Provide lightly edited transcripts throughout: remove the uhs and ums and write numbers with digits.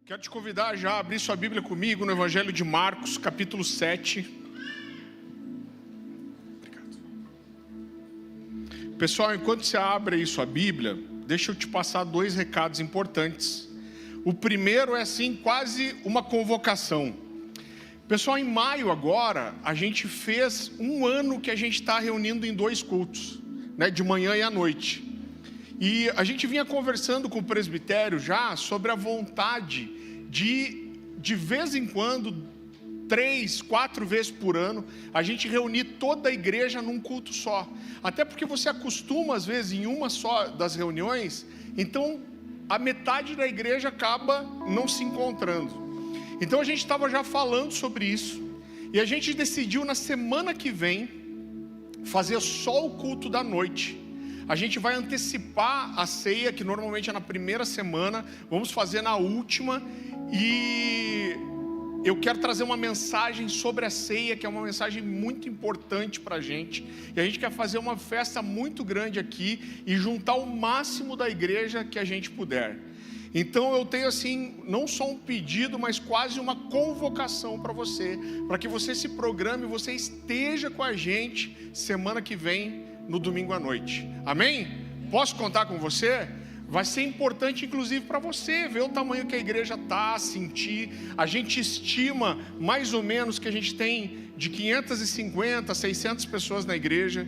Quero te convidar já a abrir sua Bíblia comigo no Evangelho de Marcos, capítulo 7. Obrigado. Pessoal, enquanto você abre aí sua Bíblia, deixa eu te passar dois recados importantes. O primeiro é assim, quase uma convocação. Pessoal, em maio agora, a gente fez um ano que a gente está reunindo em dois cultos, né, de manhã e à noite. E a gente vinha conversando com o presbitério já sobre a vontade de vez em quando, 3, 4 vezes por ano, a gente reunir toda a igreja num culto só. Até porque você acostuma, às vezes, em uma só das reuniões, então a metade da igreja acaba não se encontrando. Então a gente estava já falando sobre isso, e a gente decidiu na semana que vem fazer só o culto da noite. A gente vai antecipar a ceia, que normalmente é na primeira semana, vamos fazer na última, e eu quero trazer uma mensagem sobre a ceia, que é uma mensagem muito importante para a gente, e a gente quer fazer uma festa muito grande aqui, e juntar o máximo da igreja que a gente puder. Então eu tenho assim, não só um pedido, mas quase uma convocação para você, para que você se programe, você esteja com a gente semana que vem, no domingo à noite, amém? Posso contar com você? Vai ser importante inclusive para você, ver o tamanho que a igreja está, sentir. A gente estima mais ou menos que a gente tem de 550 a 600 pessoas na igreja.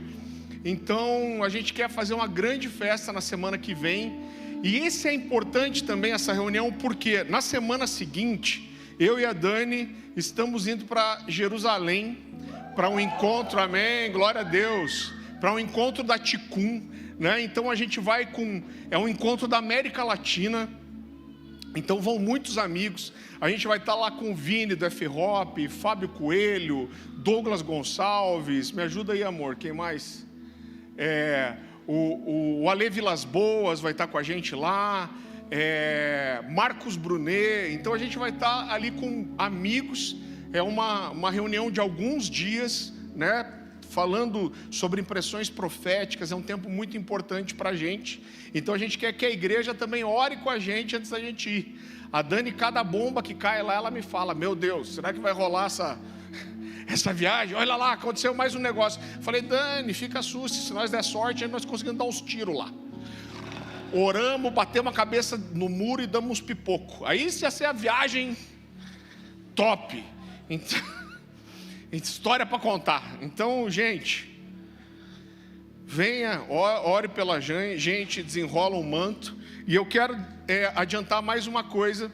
Então a gente quer fazer uma grande festa na semana que vem. E esse é importante também, essa reunião, porque na semana seguinte, eu e a Dani estamos indo para Jerusalém, para um encontro, amém, glória a Deus, para um encontro da Ticum, né? Então a gente vai é um encontro da América Latina, então vão muitos amigos, a gente vai estar lá com o Vini do F-Hop, Fábio Coelho, Douglas Gonçalves, me ajuda aí amor, quem mais? O Ale Vilas Boas vai estar com a gente lá, Marcos Brunet, então a gente vai estar ali com amigos, é uma reunião de alguns dias, né? Falando sobre impressões proféticas, é um tempo muito importante para a gente, então a gente quer que a igreja também ore com a gente antes da gente ir. A Dani, cada bomba que cai lá, ela me fala, meu Deus, será que vai rolar essa viagem? Olha lá, aconteceu mais um negócio. Falei, Dani, fica susto, se nós der sorte, aí nós conseguimos dar uns tiros lá. Oramos, batemos a cabeça no muro e damos uns pipocos. Aí isso ia ser a viagem top. Então, história para contar. Então, gente, venha, ore pela gente, desenrola um manto. E eu quero adiantar mais uma coisa.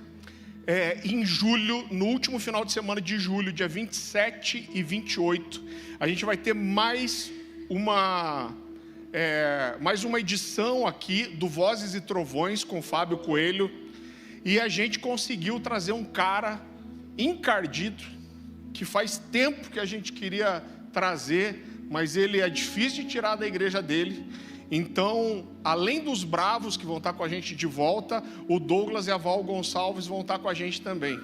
Em julho, no último final de semana de julho, dia 27 e 28, a gente vai ter mais uma edição aqui do Vozes e Trovões com Fábio Coelho. E a gente conseguiu trazer um cara encardido, que faz tempo que a gente queria trazer, mas ele é difícil de tirar da igreja dele. Então, além dos bravos que vão estar com a gente de volta, o Douglas e a Val Gonçalves vão estar com a gente também.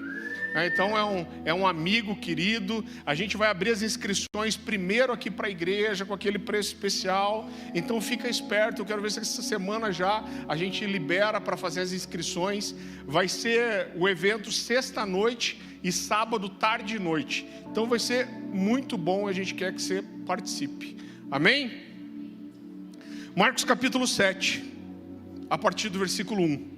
Então é um amigo querido. A gente vai abrir as inscrições primeiro aqui para a igreja, com aquele preço especial. Então fica esperto, eu quero ver se essa semana já a gente libera para fazer as inscrições. Vai ser o evento sexta-noite e sábado tarde e noite. Então vai ser muito bom, a gente quer que você participe. Amém? Marcos capítulo 7, a partir do versículo 1.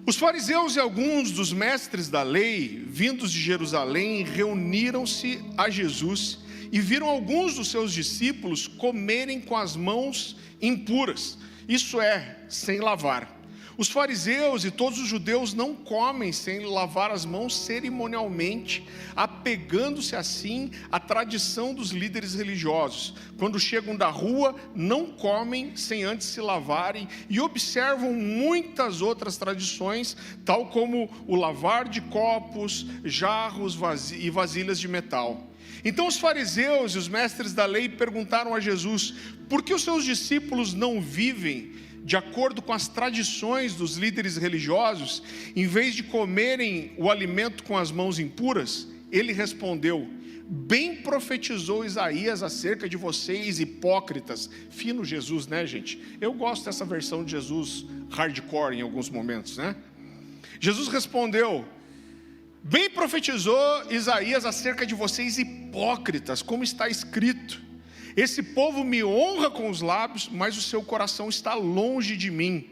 Os fariseus e alguns dos mestres da lei, vindos de Jerusalém, reuniram-se a Jesus e viram alguns dos seus discípulos comerem com as mãos impuras, isso é, sem lavar. Os fariseus e todos os judeus não comem sem lavar as mãos cerimonialmente, apegando-se assim à tradição dos líderes religiosos. Quando chegam da rua, não comem sem antes se lavarem e observam muitas outras tradições, tal como o lavar de copos, jarros e vasilhas de metal. Então os fariseus e os mestres da lei perguntaram a Jesus, por que os seus discípulos não vivem de acordo com as tradições dos líderes religiosos, em vez de comerem o alimento com as mãos impuras? Ele respondeu, bem profetizou Isaías acerca de vocês, hipócritas. Fino Jesus, né, gente? Eu gosto dessa versão de Jesus hardcore em alguns momentos, né? Jesus respondeu: bem profetizou Isaías acerca de vocês, hipócritas, como está escrito: esse povo me honra com os lábios, mas o seu coração está longe de mim.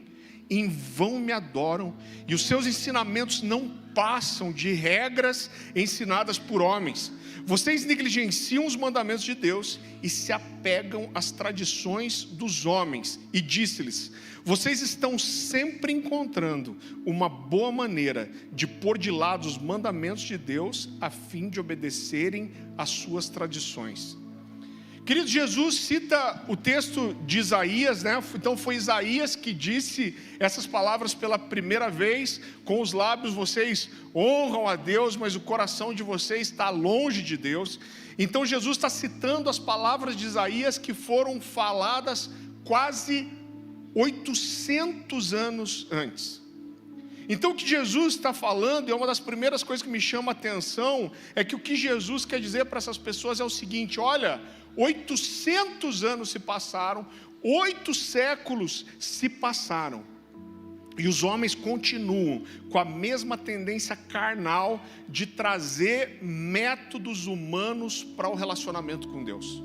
Em vão me adoram, e os seus ensinamentos não passam de regras ensinadas por homens. Vocês negligenciam os mandamentos de Deus e se apegam às tradições dos homens. E disse-lhes: vocês estão sempre encontrando uma boa maneira de pôr de lado os mandamentos de Deus a fim de obedecerem às suas tradições. Querido, Jesus cita o texto de Isaías, né? Então foi Isaías que disse essas palavras pela primeira vez. Com os lábios vocês honram a Deus, mas o coração de vocês está longe de Deus. Então Jesus está citando as palavras de Isaías que foram faladas quase 800 anos antes. Então o que Jesus está falando, e é uma das primeiras coisas que me chama a atenção, é que o que Jesus quer dizer para essas pessoas é o seguinte: olha, 800 anos se passaram, 8 séculos se passaram, e os homens continuam com a mesma tendência carnal de trazer métodos humanos para o relacionamento com Deus.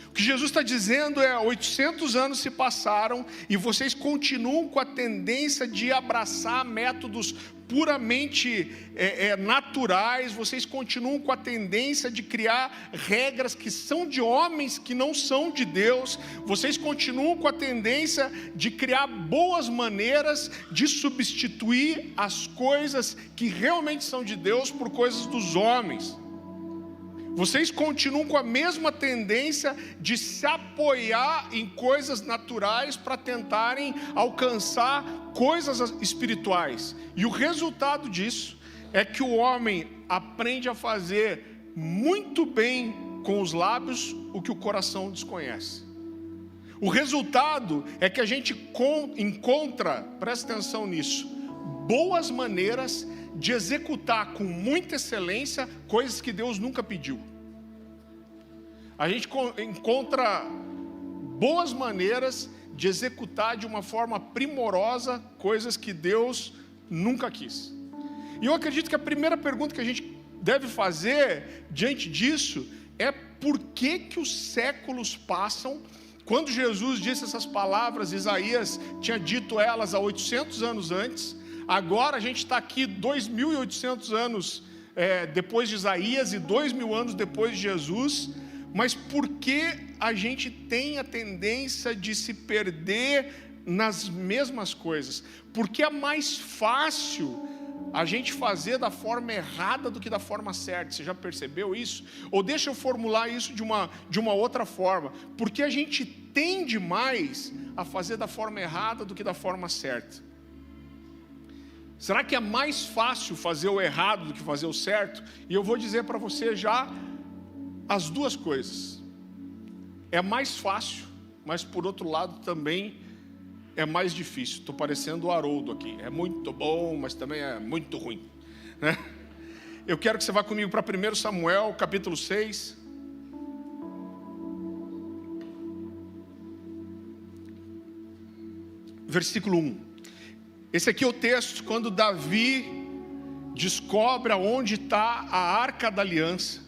O que Jesus está dizendo é: 800 anos se passaram e vocês continuam com a tendência de abraçar métodos puramente naturais. Vocês continuam com a tendência de criar regras que são de homens, que não são de Deus. Vocês continuam com a tendência de criar boas maneiras de substituir as coisas que realmente são de Deus por coisas dos homens. Vocês continuam com a mesma tendência de se apoiar em coisas naturais para tentarem alcançar coisas espirituais. E o resultado disso é que o homem aprende a fazer muito bem com os lábios o que o coração desconhece. O resultado é que a gente encontra, presta atenção nisso, boas maneiras de executar com muita excelência coisas que Deus nunca pediu. A gente encontra boas maneiras de executar de uma forma primorosa coisas que Deus nunca quis. E eu acredito que a primeira pergunta que a gente deve fazer diante disso é: por que que os séculos passam? Quando Jesus disse essas palavras, Isaías tinha dito elas há 800 anos antes. Agora a gente está aqui 2.800 anos depois de Isaías e 2.000 anos depois de Jesus. Mas por que a gente tem a tendência de se perder nas mesmas coisas? Porque é mais fácil a gente fazer da forma errada do que da forma certa. Você já percebeu isso? Ou deixa eu formular isso de uma outra forma: porque a gente tende mais a fazer da forma errada do que da forma certa. Será que é mais fácil fazer o errado do que fazer o certo? E eu vou dizer para você já as duas coisas. É mais fácil, mas por outro lado também é mais difícil. Estou parecendo o Haroldo aqui. É muito bom, mas também é muito ruim, né? Eu quero que você vá comigo para 1 Samuel, capítulo 6. Versículo 1. Esse aqui é o texto quando Davi descobre aonde está a Arca da Aliança.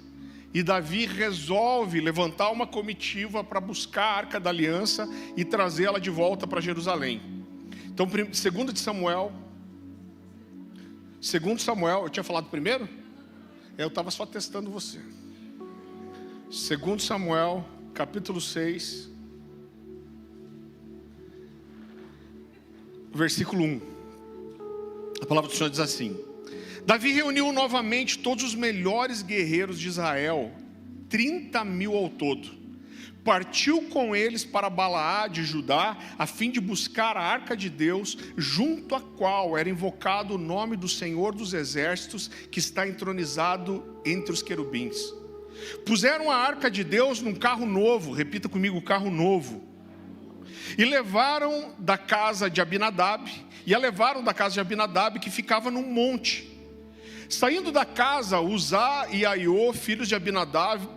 E Davi resolve levantar uma comitiva para buscar a Arca da Aliança e trazê-la de volta para Jerusalém. Então, 2 Samuel, eu tinha falado primeiro? Eu estava só testando você. 2 Samuel, capítulo 6, versículo 1. A palavra do Senhor diz assim: Davi reuniu novamente todos os melhores guerreiros de Israel, 30.000 ao todo. Partiu com eles para Balaá de Judá, a fim de buscar a arca de Deus, junto à qual era invocado o nome do Senhor dos Exércitos, que está entronizado entre os querubins. Puseram a arca de Deus num carro novo, repita comigo, carro novo, e levaram da casa de Abinadab, que ficava num monte. Saindo da casa, Uzá e Aiô, filhos de Abinadab,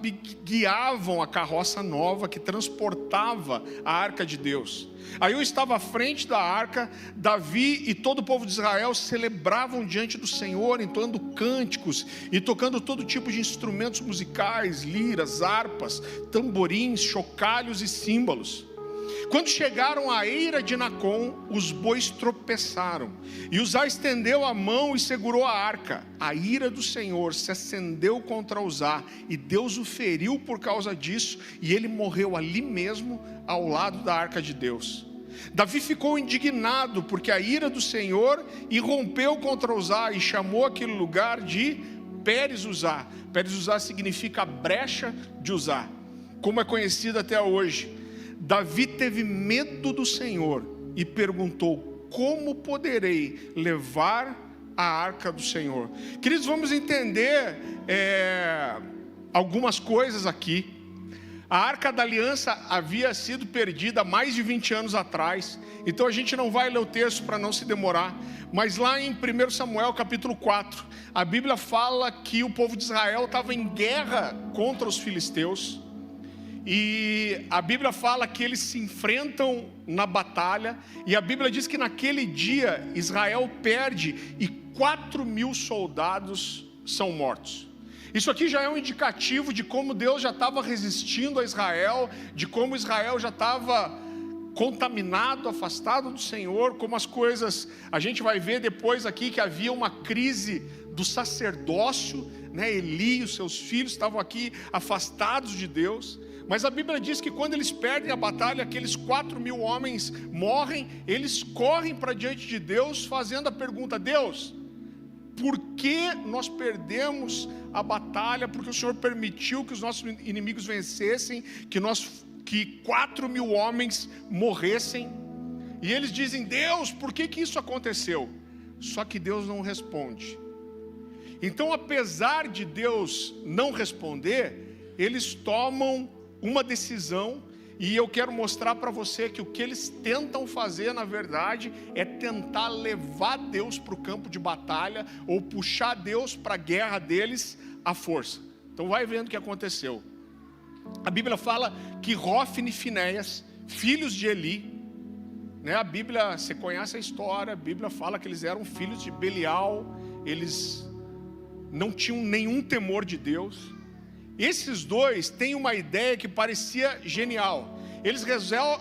guiavam a carroça nova que transportava a arca de Deus. Aiô estava à frente da arca. Davi e todo o povo de Israel celebravam diante do Senhor, entoando cânticos e tocando todo tipo de instrumentos musicais, liras, harpas, tamborins, chocalhos e símbolos. Quando chegaram à eira de Nacon, os bois tropeçaram, e Uzá estendeu a mão e segurou a arca. A ira do Senhor se acendeu contra Uzá, e Deus o feriu por causa disso, e ele morreu ali mesmo, ao lado da arca de Deus. Davi ficou indignado, porque a ira do Senhor irrompeu contra Uzá, e chamou aquele lugar de Pérez-Uzá. Pérez-Uzá significa brecha de Uzá, como é conhecido até hoje. Davi teve medo do Senhor e perguntou: como poderei levar a arca do Senhor? Queridos, vamos entender algumas coisas aqui. A arca da aliança havia sido perdida há mais de 20 anos atrás, então a gente não vai ler o texto para não se demorar, mas lá em 1 Samuel capítulo 4, a Bíblia fala que o povo de Israel estava em guerra contra os filisteus. E a Bíblia fala que eles se enfrentam na batalha, e a Bíblia diz que naquele dia Israel perde e 4.000 soldados são mortos. Isso aqui já é um indicativo de como Deus já estava resistindo a Israel, de como Israel já estava contaminado, afastado do Senhor, como as coisas, a gente vai ver depois aqui que havia uma crise do sacerdócio, né? Eli e os seus filhos estavam aqui afastados de Deus. Mas a Bíblia diz que quando eles perdem a batalha, aqueles 4.000 homens morrem, eles correm para diante de Deus, fazendo a pergunta: Deus, por que nós perdemos a batalha? Porque o Senhor permitiu que os nossos inimigos vencessem, que 4.000 homens morressem. E eles dizem: Deus, por que isso aconteceu? Só que Deus não responde. Então, apesar de Deus não responder, eles tomam uma decisão, e eu quero mostrar para você que o que eles tentam fazer, na verdade, é tentar levar Deus para o campo de batalha, ou puxar Deus para a guerra deles à força. Então vai vendo o que aconteceu. A Bíblia fala que Rófine e Finéias, filhos de Eli, né? A Bíblia, você conhece a história, a Bíblia fala que eles eram filhos de Belial, eles não tinham nenhum temor de Deus. Esses dois têm uma ideia que parecia genial. Eles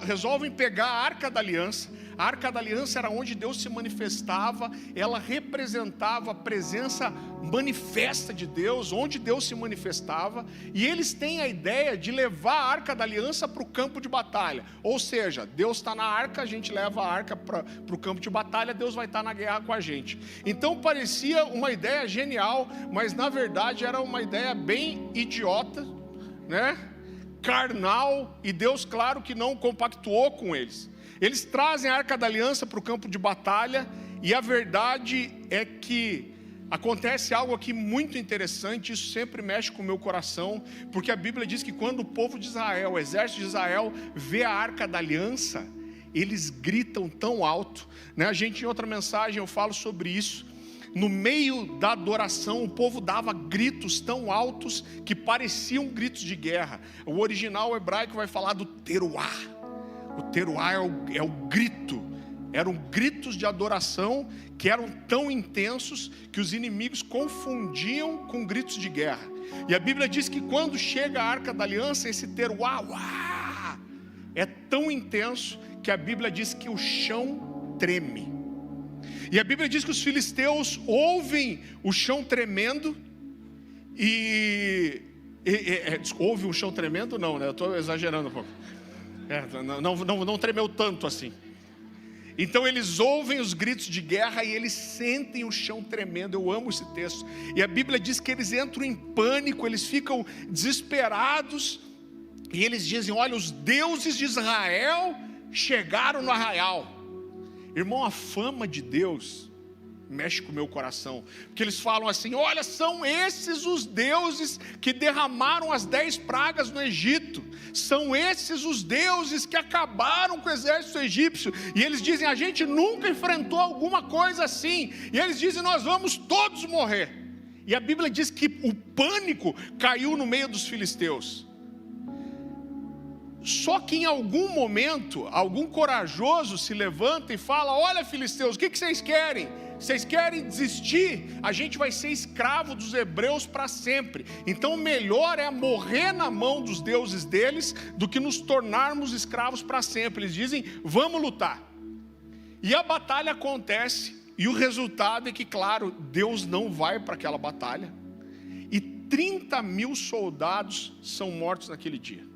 resolvem pegar a Arca da Aliança. A Arca da Aliança era onde Deus se manifestava, ela representava a presença manifesta de Deus, onde Deus se manifestava, e eles têm a ideia de levar a Arca da Aliança para o campo de batalha. Ou seja, Deus está na arca, a gente leva a arca para o campo de batalha, Deus vai estar na guerra com a gente. Então parecia uma ideia genial, mas na verdade era uma ideia bem idiota, né? Carnal, e Deus, claro que não compactuou com eles. Eles trazem a Arca da Aliança para o campo de batalha, e a verdade é que acontece algo aqui muito interessante. Isso sempre mexe com o meu coração, porque a Bíblia diz que quando o povo de Israel, o exército de Israel, vê a Arca da Aliança, eles gritam tão alto, né? A gente, em outra mensagem, eu falo sobre isso. No meio da adoração, o povo dava gritos tão altos que pareciam gritos de guerra. O original hebraico vai falar do teruá. O teruá é o grito. Eram gritos de adoração que eram tão intensos que os inimigos confundiam com gritos de guerra. E a Bíblia diz que quando chega a Arca da Aliança, esse teruá é tão intenso que a Bíblia diz que o chão treme. E a Bíblia diz que os filisteus ouvem o chão tremendo ouve o chão tremendo? Não, né? Eu estou exagerando um pouco. Não tremeu tanto assim. Então eles ouvem os gritos de guerra e eles sentem o chão tremendo. Eu amo esse texto. E a Bíblia diz que eles entram em pânico, eles ficam desesperados. E eles dizem: olha, os deuses de Israel chegaram no arraial. Irmão, a fama de Deus mexe com o meu coração, porque eles falam assim: olha, são esses os deuses que derramaram as 10 pragas no Egito, são esses os deuses que acabaram com o exército egípcio. E eles dizem: a gente nunca enfrentou alguma coisa assim. E eles dizem: nós vamos todos morrer. E a Bíblia diz que o pânico caiu no meio dos filisteus. Só que em algum momento, algum corajoso se levanta e fala: olha, filisteus, o que vocês querem? Vocês querem desistir? A gente vai ser escravo dos hebreus para sempre. Então melhor é morrer na mão dos deuses deles do que nos tornarmos escravos para sempre. Eles dizem: vamos lutar. E a batalha acontece, e o resultado é que, claro, Deus não vai para aquela batalha. E 30.000 soldados são mortos naquele dia.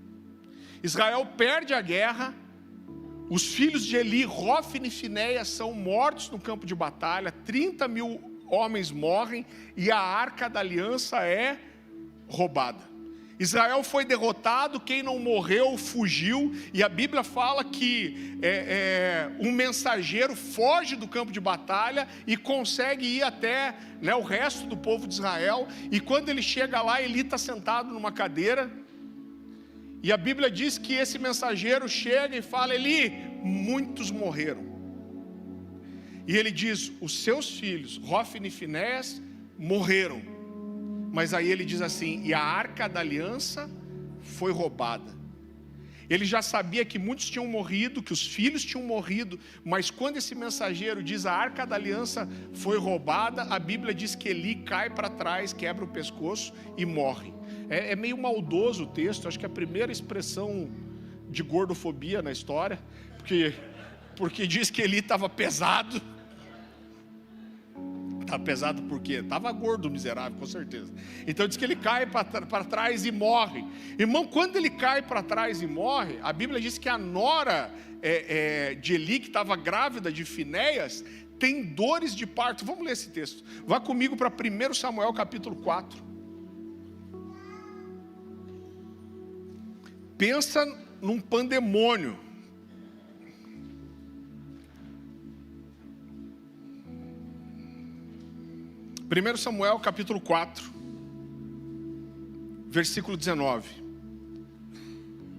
Israel perde a guerra, os filhos de Eli, Hofni e Finéias, são mortos no campo de batalha, 30.000 homens morrem e a arca da aliança é roubada. Israel foi derrotado, quem não morreu fugiu, e a Bíblia fala que um mensageiro foge do campo de batalha e consegue ir até o resto do povo de Israel, e quando ele chega lá, Eli está sentado numa cadeira, e a Bíblia diz que esse mensageiro chega e fala: Eli, muitos morreram. E ele diz: os seus filhos, Hofni e Finéias, morreram. Mas aí ele diz assim: e a arca da aliança foi roubada. Ele já sabia que muitos tinham morrido, que os filhos tinham morrido, mas quando esse mensageiro diz: a arca da aliança foi roubada, a Bíblia diz que Eli cai para trás, quebra o pescoço e morre. É meio maldoso o texto, acho que é a primeira expressão de gordofobia na história, porque diz que Eli estava pesado. Estava pesado por quê? Estava gordo, miserável, com certeza. Então diz que ele cai para trás e morre. Irmão, quando ele cai para trás e morre, a Bíblia diz que a nora de Eli, que estava grávida de Finéias, tem dores de parto. Vamos ler esse texto. Vá comigo para 1 Samuel capítulo 4. Pensa num pandemônio. Primeiro Samuel capítulo 4, versículo 19.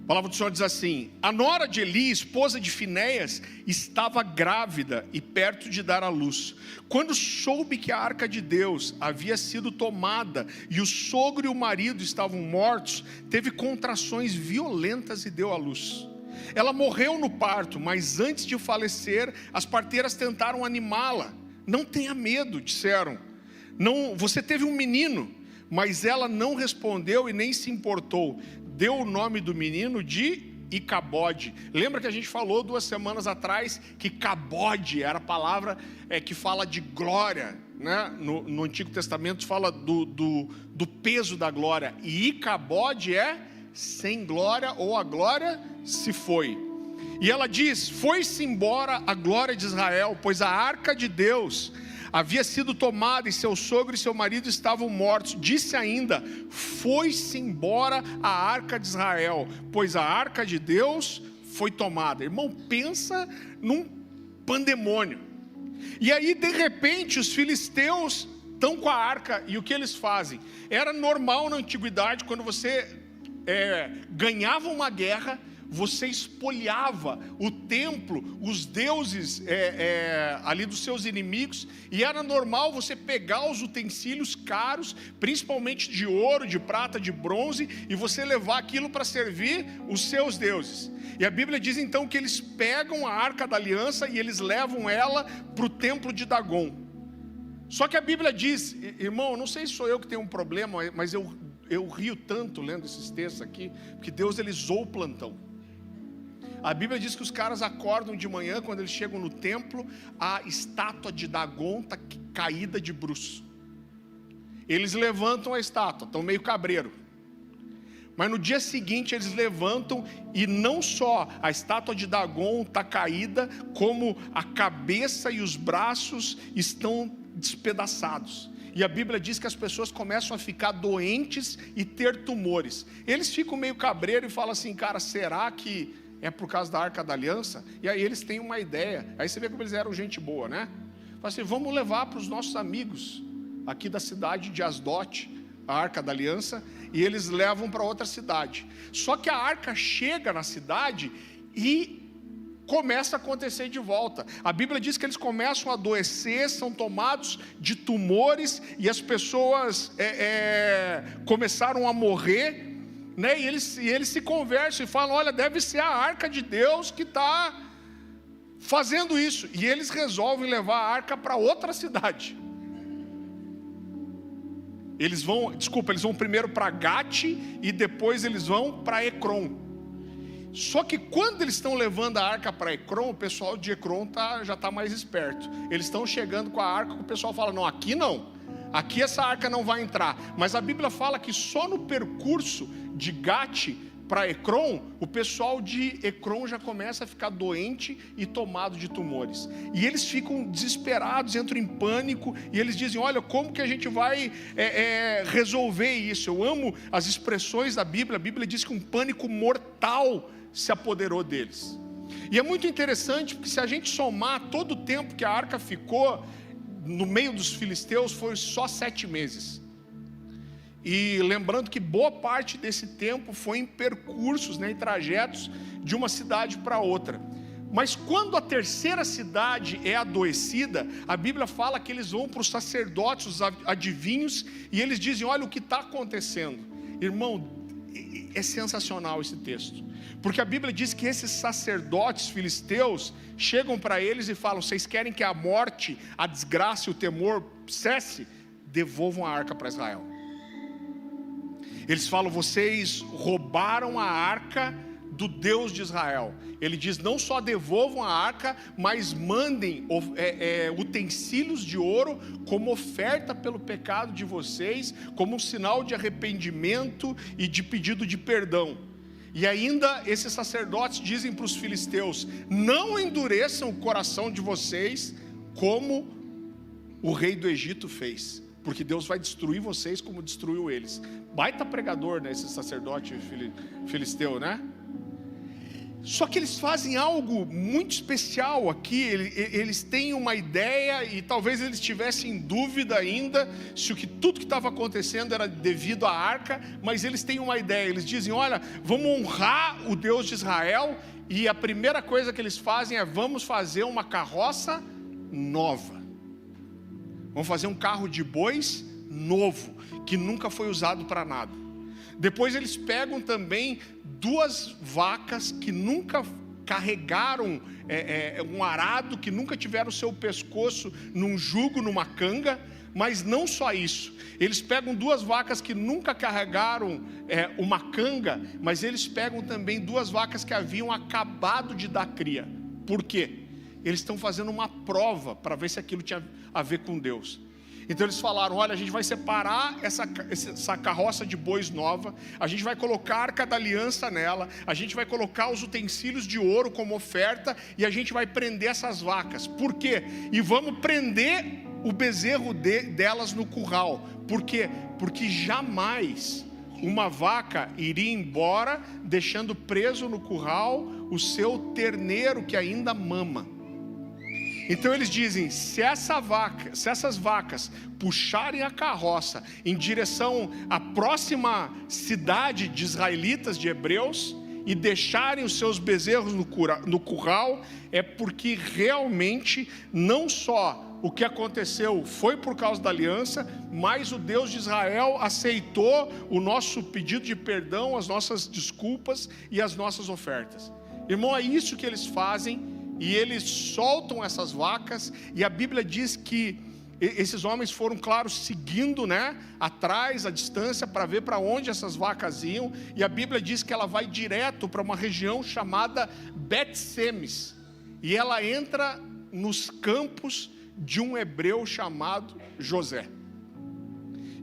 A palavra do Senhor diz assim: a nora de Eli, esposa de Finéias, estava grávida e perto de dar à luz. Quando soube que a arca de Deus havia sido tomada e o sogro e o marido estavam mortos, teve contrações violentas e deu à luz. Ela morreu no parto, mas antes de falecer, as parteiras tentaram animá-la. Não tenha medo, disseram. Não, você teve um menino. Mas ela não respondeu e nem se importou. Deu o nome do menino de Icabode. Lembra que a gente falou 2 semanas atrás que Cabode era a palavra que fala de glória, né? No Antigo Testamento fala do peso da glória. E Icabode é sem glória, ou a glória se foi. E ela diz: foi-se embora a glória de Israel, pois a arca de Deus havia sido tomada e seu sogro e seu marido estavam mortos. Disse ainda: foi-se embora a arca de Israel, pois a arca de Deus foi tomada. Irmão, pensa num pandemônio. E aí de repente os filisteus estão com a arca, e o que eles fazem? Era normal na antiguidade, quando você ganhava uma guerra, você espoliava o templo, os deuses ali dos seus inimigos, e era normal você pegar os utensílios caros, principalmente de ouro, de prata, de bronze, e você levar aquilo para servir os seus deuses. E a Bíblia diz então que eles pegam a arca da aliança e eles levam ela para o templo de Dagon. Só que a Bíblia diz, irmão, não sei se sou eu que tenho um problema, mas eu rio tanto lendo esses textos aqui, porque Deus ele zoou o plantão. A Bíblia diz que os caras acordam de manhã, quando eles chegam no templo, a estátua de Dagon está caída de bruços. Eles levantam a estátua, estão meio cabreiro. Mas no dia seguinte eles levantam, e não só a estátua de Dagon está caída, como a cabeça e os braços estão despedaçados. E a Bíblia diz que as pessoas começam a ficar doentes e ter tumores. Eles ficam meio cabreiro e falam assim: cara, será que é por causa da Arca da Aliança? E aí eles têm uma ideia. Aí você vê como eles eram gente boa, né? Fala assim: vamos levar para os nossos amigos aqui da cidade de Asdote a Arca da Aliança, e eles levam para outra cidade. Só que a arca chega na cidade e começa a acontecer de volta. A Bíblia diz que eles começam a adoecer, são tomados de tumores, e as pessoas começaram a morrer, né? E eles se conversam e falam: olha, deve ser a arca de Deus que está fazendo isso. E eles resolvem levar a arca para outra cidade. Eles vão primeiro para Gate e depois eles vão para Ecrom. Só que quando eles estão levando a arca para Ecrom, o pessoal de Ecrom já está mais esperto. Eles estão chegando com a arca, o pessoal fala: não, aqui não, aqui essa arca não vai entrar. Mas a Bíblia fala que só no percurso de Gate para Ecrom, o pessoal de Ecrom já começa a ficar doente e tomado de tumores. E eles ficam desesperados, entram em pânico, e eles dizem: olha, como que a gente vai resolver isso? Eu amo as expressões da Bíblia. A Bíblia diz que um pânico mortal se apoderou deles. E é muito interessante, porque se a gente somar todo o tempo que a arca ficou no meio dos filisteus, foi só 7 meses. E lembrando que boa parte desse tempo foi em percursos, né, em trajetos de uma cidade para outra. Mas quando a terceira cidade é adoecida, a Bíblia fala que eles vão para os sacerdotes, os adivinhos, e eles dizem: olha o que está acontecendo. Irmão, é sensacional esse texto, porque a Bíblia diz que esses sacerdotes filisteus chegam para eles e falam: vocês querem que a morte, a desgraça e o temor cesse? Devolvam a arca para Israel. Eles falam: vocês roubaram a arca do Deus de Israel. Ele diz: não só devolvam a arca, mas mandem utensílios de ouro como oferta pelo pecado de vocês, como um sinal de arrependimento e de pedido de perdão. E ainda esses sacerdotes dizem para os filisteus: não endureçam o coração de vocês como o rei do Egito fez, porque Deus vai destruir vocês como destruiu eles. Baita pregador, né, esse sacerdote filisteu, né? Só que eles fazem algo muito especial aqui. Eles têm uma ideia, e talvez eles tivessem dúvida ainda se tudo que estava acontecendo era devido à arca, mas eles têm uma ideia. Eles dizem: olha, vamos honrar o Deus de Israel, e a primeira coisa que eles fazem é: vamos fazer uma carroça nova. Vamos fazer um carro de bois novo, que nunca foi usado para nada. Depois eles pegam também 2 vacas que nunca carregaram um arado, que nunca tiveram seu pescoço num jugo, numa canga. Mas não só isso, eles pegam 2 vacas que nunca carregaram uma canga, mas eles pegam também 2 vacas que haviam acabado de dar cria. Por quê? Eles estão fazendo uma prova para ver se aquilo tinha a ver com Deus. Então eles falaram: olha, a gente vai separar essa carroça de bois nova, a gente vai colocar a arca da aliança nela, a gente vai colocar os utensílios de ouro como oferta, e a gente vai prender essas vacas. Por quê? E vamos prender o bezerro delas no curral. Por quê? Porque jamais uma vaca iria embora deixando preso no curral o seu terneiro que ainda mama. Então eles dizem: se essas vacas puxarem a carroça em direção à próxima cidade de israelitas, de hebreus, e deixarem os seus bezerros no curral, é porque realmente não só o que aconteceu foi por causa da aliança, mas o Deus de Israel aceitou o nosso pedido de perdão, as nossas desculpas e as nossas ofertas. Irmão, é isso que eles fazem. E eles soltam essas vacas, e a Bíblia diz que esses homens foram, claro, seguindo, né, atrás, a distância, para ver para onde essas vacas iam. E a Bíblia diz que ela vai direto para uma região chamada Bet-Semes, e ela entra nos campos de um hebreu chamado José.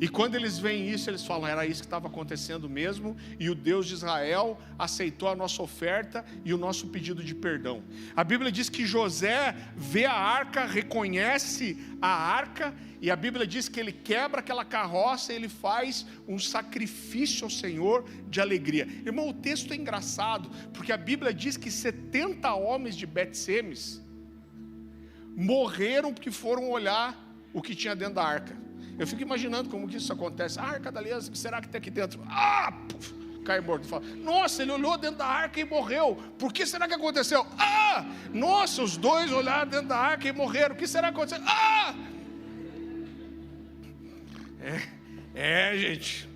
E quando eles veem isso, eles falam: era isso que estava acontecendo mesmo, e o Deus de Israel aceitou a nossa oferta e o nosso pedido de perdão. A Bíblia diz que José vê a arca, reconhece a arca, e a Bíblia diz que ele quebra aquela carroça e ele faz um sacrifício ao Senhor de alegria. Irmão, o texto é engraçado, porque a Bíblia diz que 70 homens de Bet-Semes morreram porque foram olhar o que tinha dentro da arca. Eu fico imaginando como que isso acontece. A arca da aliança, o que será que tem aqui dentro? cai morto. Fala, nossa, ele olhou dentro da arca e morreu. Por que será que aconteceu? Nossa, os dois olharam dentro da arca e morreram. O que será que aconteceu? Gente,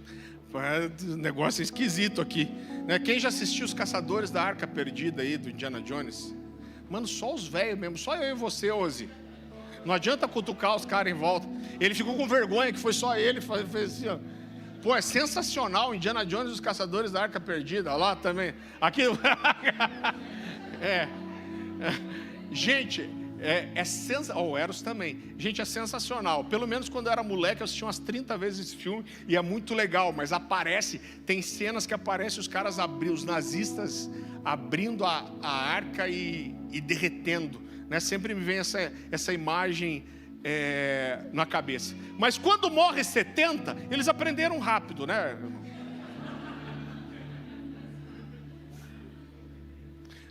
o negócio é esquisito aqui, né? Quem já assistiu Os Caçadores da Arca Perdida aí, do Indiana Jones? Mano, só os velhos mesmo, só eu e você, Ozzy. Não adianta cutucar os caras em volta. Ele ficou com vergonha que foi só ele, fez assim, ó. Pô, é sensacional, Indiana Jones e Os Caçadores da Arca Perdida, olha lá também. Aqui, gente, sensacional. O Eros também. Gente, é sensacional. Pelo menos quando eu era moleque, eu assisti umas 30 vezes esse filme e é muito legal. Mas tem cenas que aparecem os caras os nazistas abrindo a arca e derretendo, né? Sempre me vem essa imagem na cabeça. Mas quando morre 70, eles aprenderam rápido, né?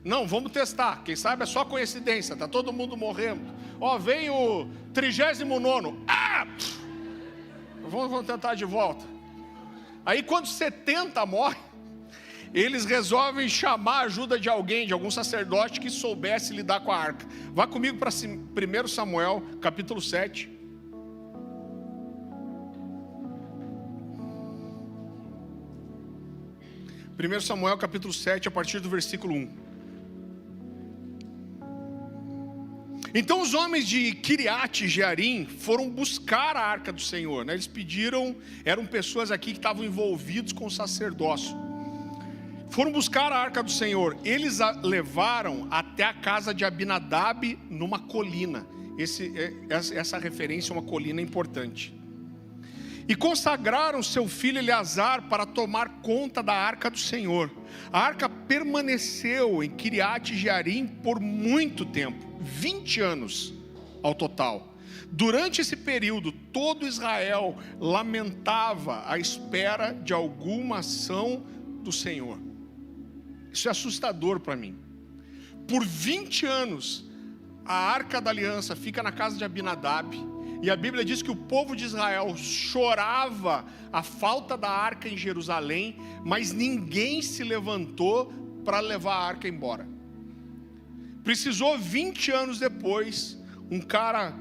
Não, vamos testar. Quem sabe é só coincidência. Está todo mundo morrendo. Vem o 39º. Vamos tentar de volta. Aí quando 70 morre, eles resolvem chamar a ajuda de alguém, de algum sacerdote que soubesse lidar com a arca. Vá comigo para 1 Samuel, capítulo 7. Primeiro Samuel, capítulo 7, a partir do versículo 1. Então os homens de Kiriat Jearim foram buscar a arca do Senhor, né? Eles pediram, eram pessoas aqui que estavam envolvidos com o sacerdócio. Foram buscar a arca do Senhor. Eles a levaram até a casa de Abinadab numa colina. Essa referência é uma colina importante. E consagraram seu filho Eleazar para tomar conta da arca do Senhor. A arca permaneceu em Kiriat Jearim por muito tempo, 20 anos ao total. Durante esse período, todo Israel lamentava a espera de alguma ação do Senhor. Isso é assustador para mim. Por 20 anos, a arca da aliança fica na casa de Abinadab. E a Bíblia diz que o povo de Israel chorava a falta da arca em Jerusalém, mas ninguém se levantou para levar a arca embora. Precisou 20 anos depois, um cara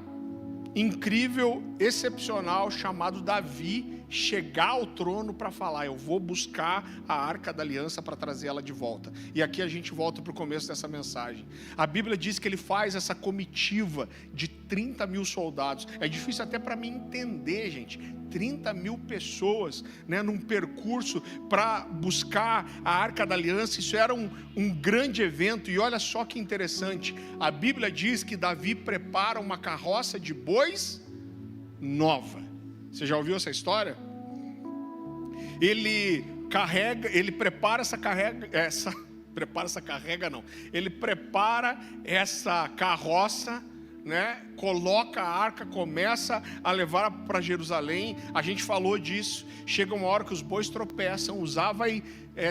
incrível, excepcional, chamado Davi, chegar ao trono para falar: eu vou buscar a arca da aliança para trazer ela de volta. E aqui a gente volta para o começo dessa mensagem. A Bíblia diz que ele faz essa comitiva de 30 mil soldados. É difícil até para mim entender, gente, 30 mil pessoas, né, num percurso para buscar a arca da aliança. Isso era um grande evento. E olha só que interessante, a Bíblia diz que Davi prepara uma carroça de bois nova. Você já ouviu essa história? Ele prepara essa carroça, né? Coloca a arca, começa a levar para Jerusalém. A gente falou disso. Chega uma hora que os bois tropeçam, Uzá vai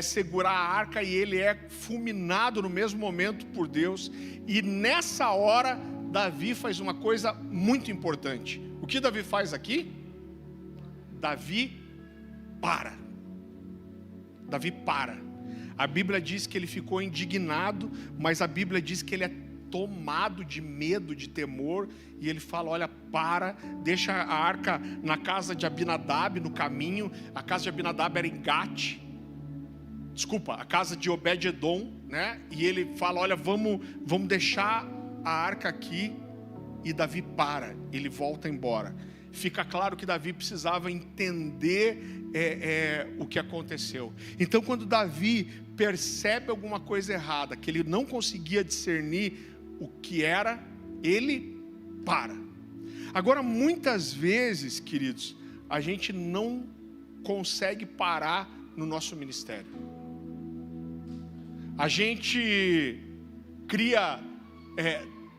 segurar a arca e ele é fulminado no mesmo momento por Deus. E nessa hora, Davi faz uma coisa muito importante. O que Davi faz aqui? Davi para. A Bíblia diz que ele ficou indignado, mas a Bíblia diz que ele é tomado de medo, de temor, e ele fala: olha, deixa a arca na casa de Abinadab, no caminho. A casa de Abinadab era em Gate, a casa de Obed-edom, né? E ele fala: olha, vamos deixar a arca aqui. E Davi ele volta embora. Fica claro que Davi precisava entender o que aconteceu. Então, quando Davi percebe alguma coisa errada, que ele não conseguia discernir o que era, ele para. Agora, muitas vezes, queridos, a gente não consegue parar no nosso ministério. A gente cria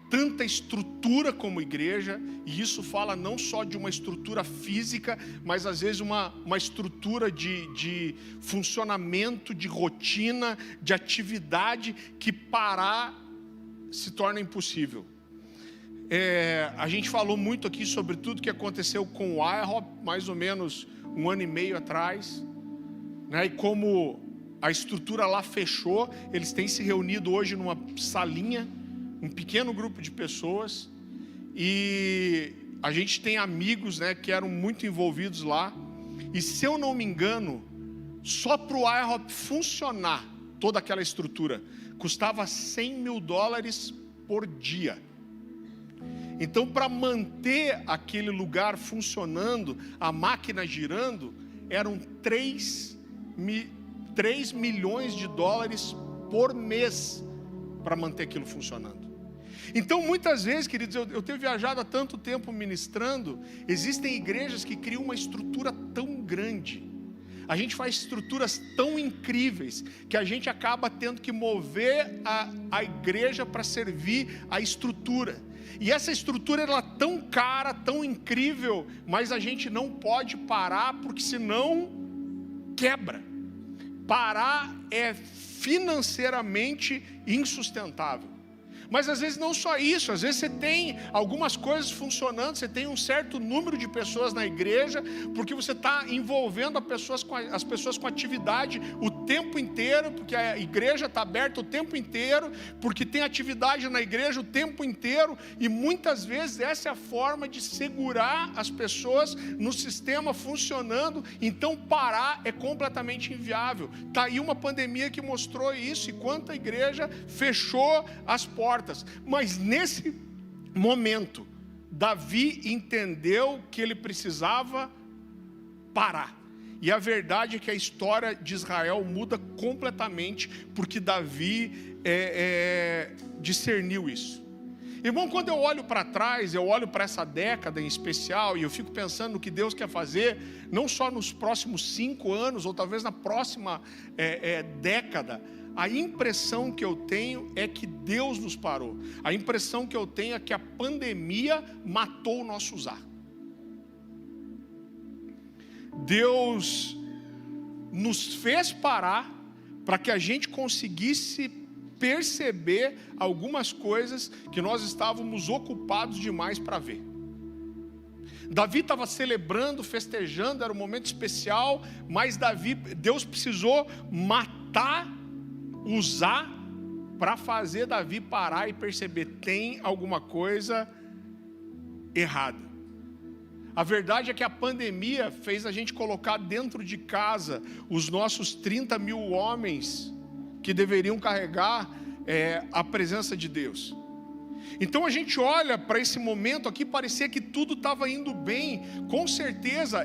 tanta estrutura como igreja, e isso fala não só de uma estrutura física, mas às vezes uma estrutura de funcionamento, de rotina, de atividade, que parar se torna impossível. A gente falou muito aqui sobre tudo que aconteceu com o IHOP, mais ou menos 1 ano e meio atrás, né? E como a estrutura lá fechou, eles têm se reunido hoje numa salinha, um pequeno grupo de pessoas, e a gente tem amigos, né, que eram muito envolvidos lá, e se eu não me engano, só para o IHOP funcionar, toda aquela estrutura, custava $100 mil por dia. Então, para manter aquele lugar funcionando, a máquina girando, eram 3 milhões de dólares por mês para manter aquilo funcionando. Então, muitas vezes, queridos, eu tenho viajado há tanto tempo ministrando, existem igrejas que criam uma estrutura tão grande, a gente faz estruturas tão incríveis, que a gente acaba tendo que mover a igreja para servir a estrutura. E essa estrutura ela é tão cara, tão incrível, mas a gente não pode parar, porque senão quebra. Parar é financeiramente insustentável. Mas às vezes não só isso, às vezes você tem algumas coisas funcionando, você tem um certo número de pessoas na igreja, porque você está envolvendo as pessoas com atividade o tempo inteiro, porque a igreja está aberta o tempo inteiro, porque tem atividade na igreja o tempo inteiro, e muitas vezes essa é a forma de segurar as pessoas no sistema funcionando. Então parar é completamente inviável. Está aí uma pandemia que mostrou isso, e quanta igreja fechou as portas. Mas nesse momento, Davi entendeu que ele precisava parar. E a verdade é que a história de Israel muda completamente, porque Davi discerniu isso. Irmão, quando eu olho para trás, eu olho para essa década em especial, e eu fico pensando no que Deus quer fazer, não só nos próximos 5 anos, ou talvez na próxima década. A impressão que eu tenho é que Deus nos parou. A impressão que eu tenho é que a pandemia matou o nosso usar. Deus nos fez parar para que a gente conseguisse perceber algumas coisas que nós estávamos ocupados demais para ver. Davi estava celebrando, festejando, era um momento especial, mas Deus precisou usar para fazer Davi parar e perceber: tem alguma coisa errada. A verdade é que a pandemia fez a gente colocar dentro de casa os nossos 30 mil homens que deveriam carregar a presença de Deus. Então a gente olha para esse momento aqui, parecia que tudo estava indo bem. Com certeza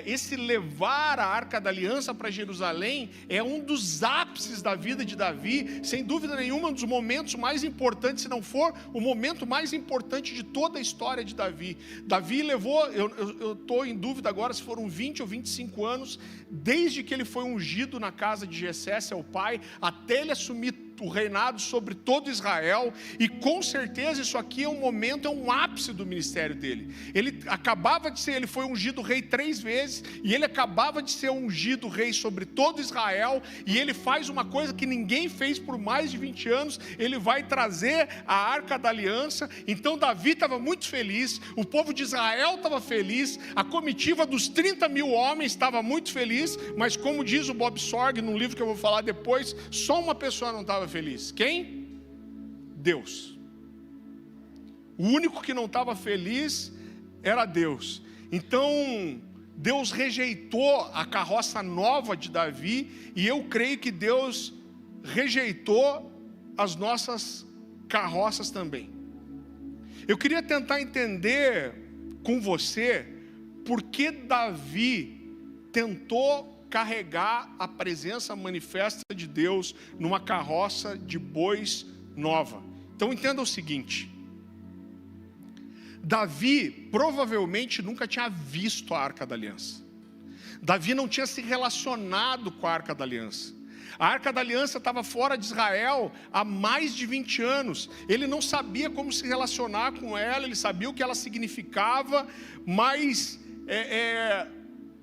esse levar a Arca da Aliança para Jerusalém é um dos ápices da vida de Davi, sem dúvida nenhuma um dos momentos mais importantes, se não for o momento mais importante de toda a história de Davi. Davi levou, eu estou em dúvida agora se foram 20 ou 25 anos, desde que ele foi ungido na casa de Jessé, seu pai, até ele assumir o reinado sobre todo Israel. E com certeza isso aqui é um ápice do ministério dele. Ele foi ungido rei 3 vezes, e ele acabava de ser ungido rei sobre todo Israel, e ele faz uma coisa que ninguém fez por mais de 20 anos, ele vai trazer a Arca da Aliança. Então Davi estava muito feliz, o povo de Israel estava feliz, a comitiva dos 30 mil homens estava muito feliz, mas como diz o Bob Sorg, num livro que eu vou falar depois, só uma pessoa não estava feliz. Quem? Deus. O único que não estava feliz era Deus. Então Deus rejeitou a carroça nova de Davi, e eu creio que Deus rejeitou as nossas carroças também. Eu queria tentar entender com você por que Davi tentou carregar a presença manifesta de Deus numa carroça de bois nova. Então entenda o seguinte: Davi provavelmente nunca tinha visto a Arca da Aliança. Davi não tinha se relacionado com a Arca da Aliança. A Arca da Aliança estava fora de Israel há mais de 20 anos. Ele não sabia como se relacionar com ela, ele sabia o que ela significava, mas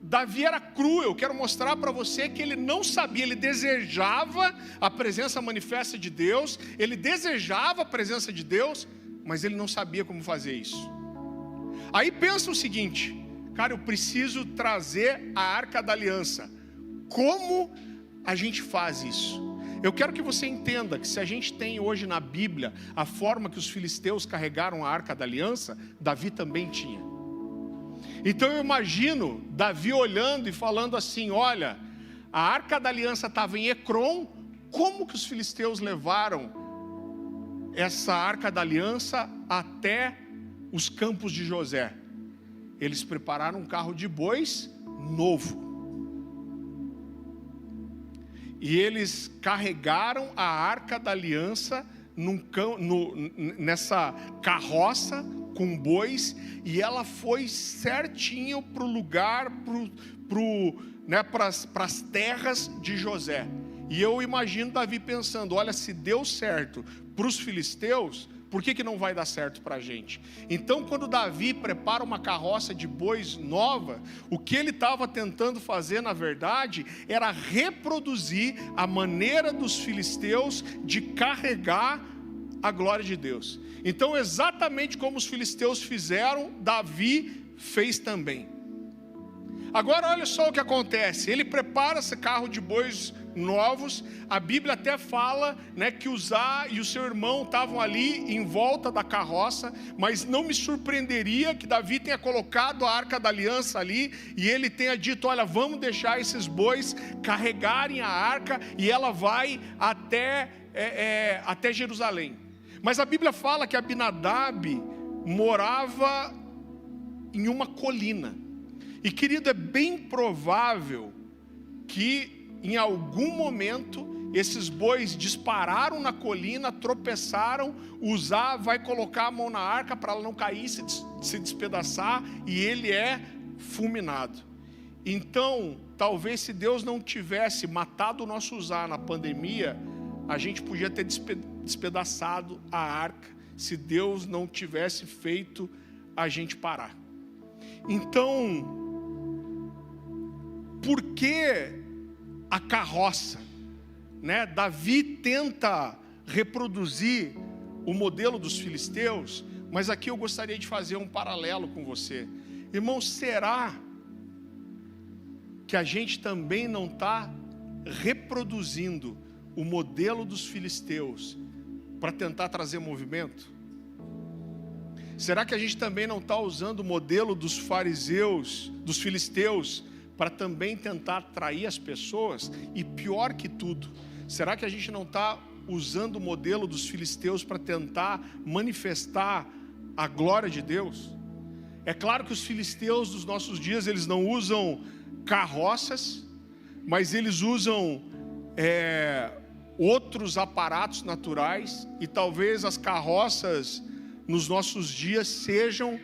Davi era cru. Eu quero mostrar para você que ele não sabia, ele desejava a presença manifesta de Deus, ele desejava a presença de Deus, mas ele não sabia como fazer isso. Aí pensa o seguinte: cara, eu preciso trazer a Arca da Aliança. Como a gente faz isso? Eu quero que você entenda que se a gente tem hoje na Bíblia a forma que os filisteus carregaram a Arca da Aliança, Davi também tinha. Então eu imagino Davi olhando e falando assim: olha, a Arca da Aliança estava em Ecrom, como que os filisteus levaram essa Arca da Aliança até os campos de José? Eles prepararam um carro de bois novo. E eles carregaram a Arca da Aliança nessa carroça com bois, e ela foi certinho para o lugar, para as terras de José. E eu imagino Davi pensando: olha, se deu certo para os filisteus, por que não vai dar certo para a gente? Então, quando Davi prepara uma carroça de bois nova, o que ele estava tentando fazer, na verdade, era reproduzir a maneira dos filisteus de carregar a glória de Deus. Então, exatamente como os filisteus fizeram, Davi fez também. Agora, olha só o que acontece. Ele prepara esse carro de bois novos. A Bíblia até fala, que Uzá e o seu irmão estavam ali em volta da carroça, mas não me surpreenderia que Davi tenha colocado a Arca da Aliança ali, e ele tenha dito: olha, vamos deixar esses bois carregarem a arca, e ela vai até Jerusalém. Mas a Bíblia fala que Abinadab morava em uma colina. E querido, é bem provável que em algum momento esses bois dispararam na colina, tropeçaram, Uzá vai colocar a mão na arca para ela não cair, se despedaçar, e ele é fulminado. Então, talvez se Deus não tivesse matado o nosso Uzá na pandemia, a gente podia ter despedaçado a arca, se Deus não tivesse feito a gente parar. Então, por que a carroça? Davi tenta reproduzir o modelo dos filisteus, mas aqui eu gostaria de fazer um paralelo com você. Irmão, será que a gente também não está reproduzindo o modelo dos filisteus para tentar trazer movimento? Será que a gente também não está usando o modelo dos fariseus, dos filisteus, para também tentar atrair as pessoas? E pior que tudo, será que a gente não está usando o modelo dos filisteus para tentar manifestar a glória de Deus? É claro que os filisteus dos nossos dias, eles não usam carroças, mas eles usam outros aparatos naturais, e talvez as carroças nos nossos dias sejam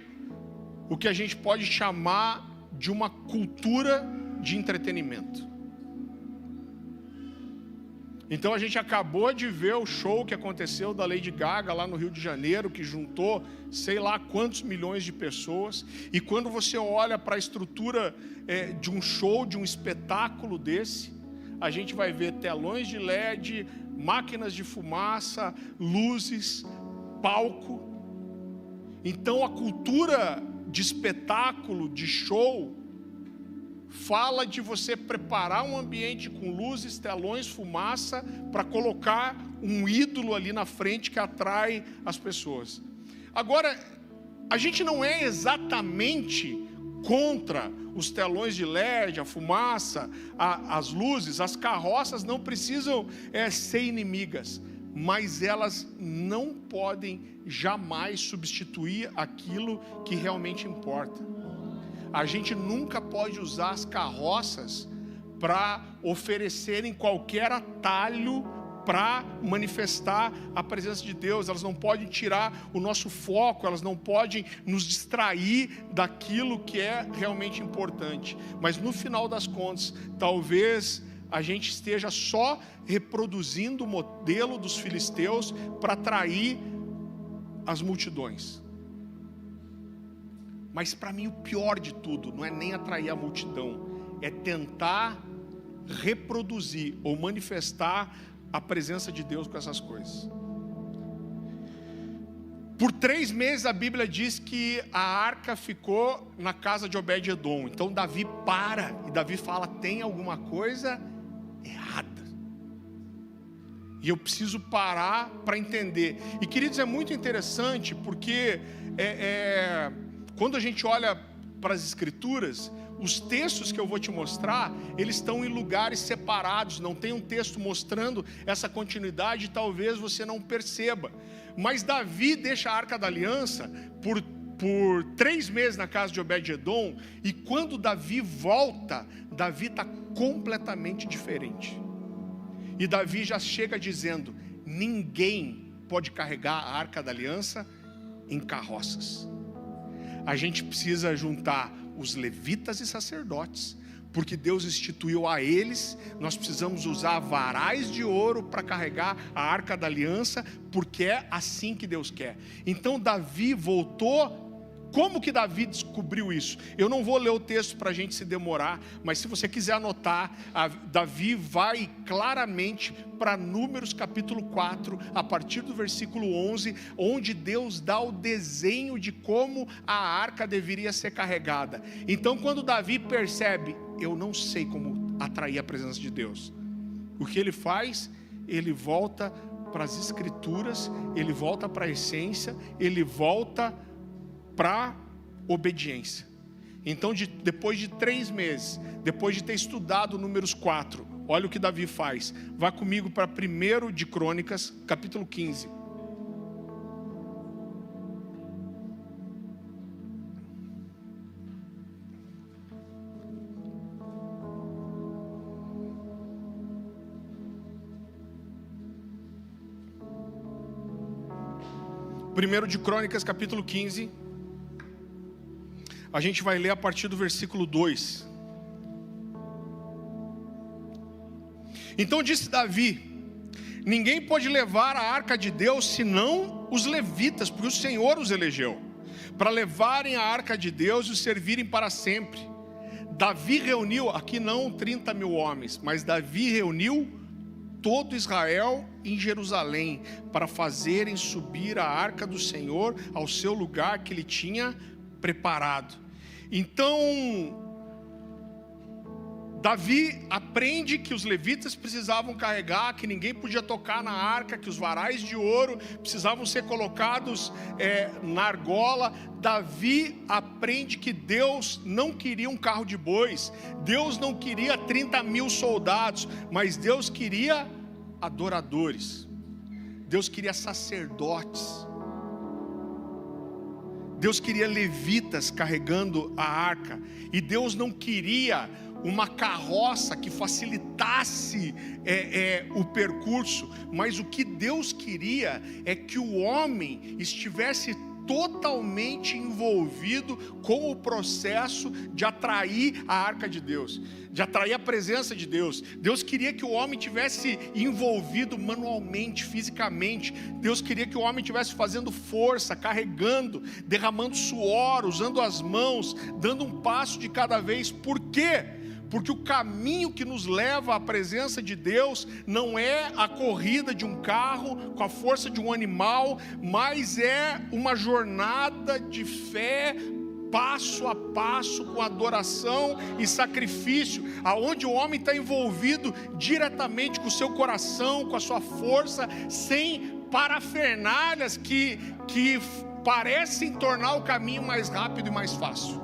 o que a gente pode chamar de uma cultura de entretenimento. Então a gente acabou de ver o show que aconteceu da Lady Gaga lá no Rio de Janeiro, que juntou sei lá quantos milhões de pessoas, e quando você olha para a estrutura de um show, de um espetáculo desse, a gente vai ver telões de LED, máquinas de fumaça, luzes, palco. Então a cultura de espetáculo, de show, fala de você preparar um ambiente com luzes, telões, fumaça, para colocar um ídolo ali na frente que atrai as pessoas. Agora, a gente não é exatamente contra os telões de LED, a fumaça, as luzes. As carroças não precisam ser inimigas, mas elas não podem jamais substituir aquilo que realmente importa. A gente nunca pode usar as carroças para oferecerem qualquer atalho para manifestar a presença de Deus. Elas não podem tirar o nosso foco, elas não podem nos distrair daquilo que é realmente importante. Mas no final das contas, talvez a gente esteja só reproduzindo o modelo dos filisteus para atrair as multidões. Mas para mim o pior de tudo não é nem atrair a multidão, é tentar reproduzir ou manifestar a presença de Deus com essas coisas. Por 3 meses a Bíblia diz que a arca ficou na casa de Obed-Edom. Então Davi para e Davi fala: tem alguma coisa errada. E eu preciso parar para entender. E, queridos, é muito interessante porque quando a gente olha para as Escrituras, os textos que eu vou te mostrar, eles estão em lugares separados, não tem um texto mostrando essa continuidade, talvez você não perceba. Mas Davi deixa a Arca da Aliança por 3 meses na casa de Obed-Edom, e quando Davi volta, Davi está completamente diferente. E Davi já chega dizendo: ninguém pode carregar a Arca da Aliança em carroças. A gente precisa juntar os levitas e sacerdotes, porque Deus instituiu a eles. Nós precisamos usar varais de ouro para carregar a Arca da Aliança, porque é assim que Deus quer. Então Davi voltou. Como que Davi descobriu isso? Eu não vou ler o texto para a gente se demorar, mas se você quiser anotar, Davi vai claramente para Números capítulo 4, a partir do versículo 11, onde Deus dá o desenho de como a arca deveria ser carregada. Então, quando Davi percebe: eu não sei como atrair a presença de Deus, o que ele faz? Ele volta para as Escrituras, ele volta para a essência, ele volta para obediência. Então, depois de 3 meses, depois de ter estudado Números 4, olha o que Davi faz. Vá comigo para 1 de Crônicas, capítulo 15. Primeiro de Crônicas, capítulo 15. A gente vai ler a partir do versículo 2. Então disse Davi: ninguém pode levar a arca de Deus senão os levitas, porque o Senhor os elegeu para levarem a arca de Deus e o servirem para sempre. Davi reuniu, aqui não 30.000 homens, mas Davi reuniu todo Israel em Jerusalém para fazerem subir a arca do Senhor ao seu lugar que ele tinha preparado. Então, Davi aprende que os levitas precisavam carregar, que ninguém podia tocar na arca, que os varais de ouro precisavam ser colocados na argola. Davi aprende que Deus não queria um carro de bois, Deus não queria 30.000 soldados, mas Deus queria adoradores, Deus queria sacerdotes, Deus queria levitas carregando a arca. E Deus não queria uma carroça que facilitasse o percurso, mas o que Deus queria é que o homem estivesse totalmente envolvido com o processo de atrair a arca de Deus, de atrair a presença de Deus. Deus queria que o homem tivesse envolvido manualmente, fisicamente. Deus queria que o homem estivesse fazendo força, carregando, derramando suor, usando as mãos, dando um passo de cada vez. Por quê? Porque o caminho que nos leva à presença de Deus não é a corrida de um carro com a força de um animal, mas é uma jornada de fé, passo a passo, com adoração e sacrifício, aonde o homem está envolvido diretamente com o seu coração, com a sua força, sem parafernálias que parecem tornar o caminho mais rápido e mais fácil.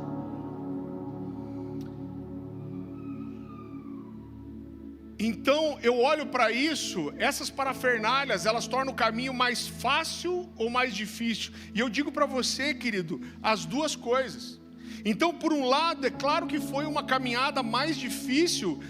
Então eu olho para isso, essas parafernálias, elas tornam o caminho mais fácil ou mais difícil? E eu digo para você, querido, as duas coisas. Então, por um lado, é claro que foi uma caminhada mais difícil,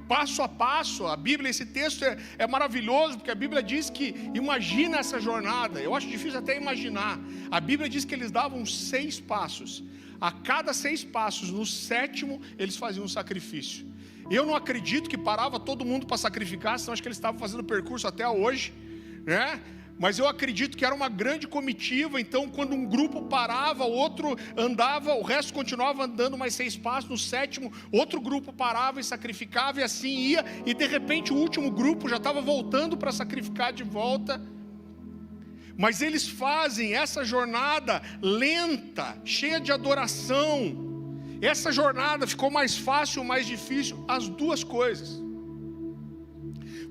passo a passo. A Bíblia, esse texto é maravilhoso, porque a Bíblia diz que, imagina essa jornada, eu acho difícil até imaginar. A Bíblia diz que eles davam 6 passos, a cada 6 passos, no 7º, eles faziam um sacrifício. Eu não acredito que parava todo mundo para sacrificar, senão acho que eles estavam fazendo o percurso até hoje, né? Mas eu acredito que era uma grande comitiva. Então, quando um grupo parava, o outro andava, o resto continuava andando mais 6 passos. No 7º, outro grupo parava e sacrificava, e assim ia. E de repente o último grupo já estava voltando para sacrificar de volta. Mas eles fazem essa jornada lenta, cheia de adoração. Essa jornada ficou mais fácil ou mais difícil? As duas coisas.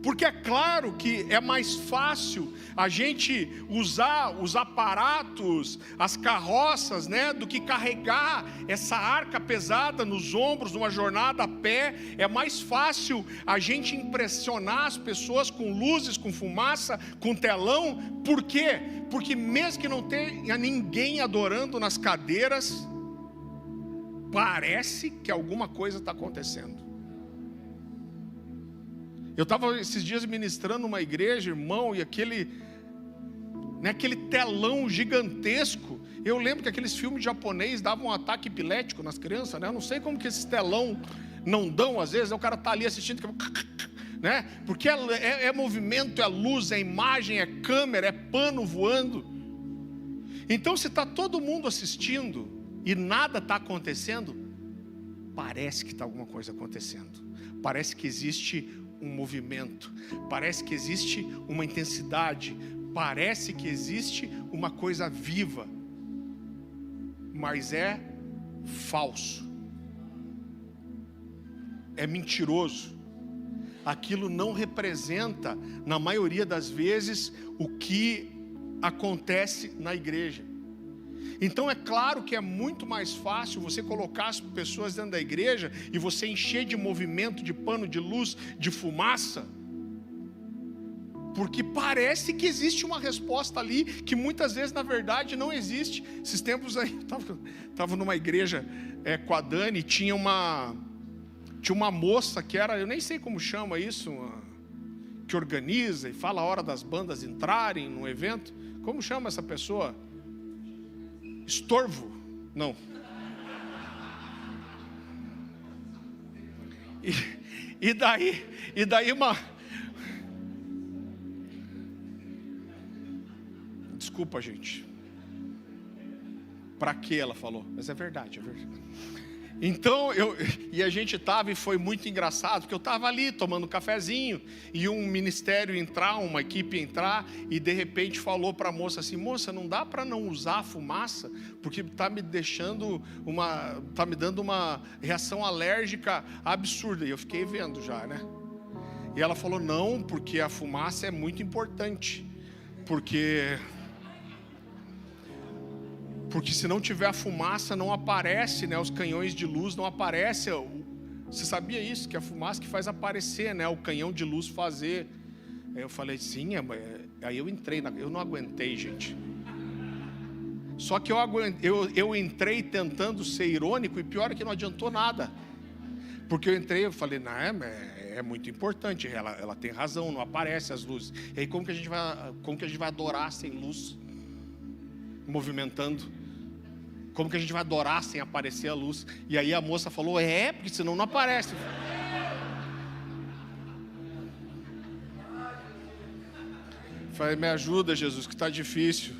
Porque é claro que é mais fácil a gente usar os aparatos, as carroças, né, do que carregar essa arca pesada nos ombros, numa jornada a pé. É mais fácil a gente impressionar as pessoas com luzes, com fumaça, com telão. Por quê? Porque mesmo que não tenha ninguém adorando nas cadeiras, parece que alguma coisa está acontecendo. Eu estava esses dias ministrando numa igreja, irmão, e aquele telão gigantesco. Eu lembro que aqueles filmes japoneses davam um ataque epilético nas crianças, né? Eu não sei como que esses telão não dão, às vezes, o cara está ali assistindo, né? Porque é movimento, é luz, é imagem, é câmera, é pano voando. Então, se está todo mundo assistindo e nada está acontecendo, parece que está alguma coisa acontecendo. Parece que existe um movimento, parece que existe uma intensidade, parece que existe uma coisa viva, mas é falso, é mentiroso. Aquilo não representa, na maioria das vezes, o que acontece na igreja. Então é claro que é muito mais fácil você colocar as pessoas dentro da igreja e você encher de movimento, de pano, de luz, de fumaça, porque parece que existe uma resposta ali, que muitas vezes na verdade não existe. Esses tempos aí, estava numa igreja com a Dani, tinha uma moça que era, eu nem sei como chama isso, que organiza e fala a hora das bandas entrarem no evento. Como chama essa pessoa? Estorvo? Não. E daí uma... Desculpa, gente. Pra que ela falou? Mas é verdade, é verdade. Então, a gente estava, e foi muito engraçado, porque eu estava ali tomando um cafezinho, e um ministério entrar, uma equipe entrar, e de repente falou para a moça assim: moça, não dá para não usar a fumaça, porque está me dando uma reação alérgica absurda. E eu fiquei vendo já, né? E ela falou: não, porque a fumaça é muito importante, porque se não tiver a fumaça não aparece, né, os canhões de luz não aparecem. Você sabia isso? Que a fumaça que faz aparecer, né, o canhão de luz fazer. Aí eu falei: sim, aí eu entrei, eu não aguentei, gente. Só que eu entrei tentando ser irônico, e pior é que não adiantou nada. Porque eu entrei, eu falei: não, é muito importante, ela tem razão, não aparece as luzes. E aí como que a gente vai adorar sem luz movimentando? Como que a gente vai adorar sem aparecer a luz? E aí a moça falou: porque senão não aparece. Falei: me ajuda, Jesus, que está difícil.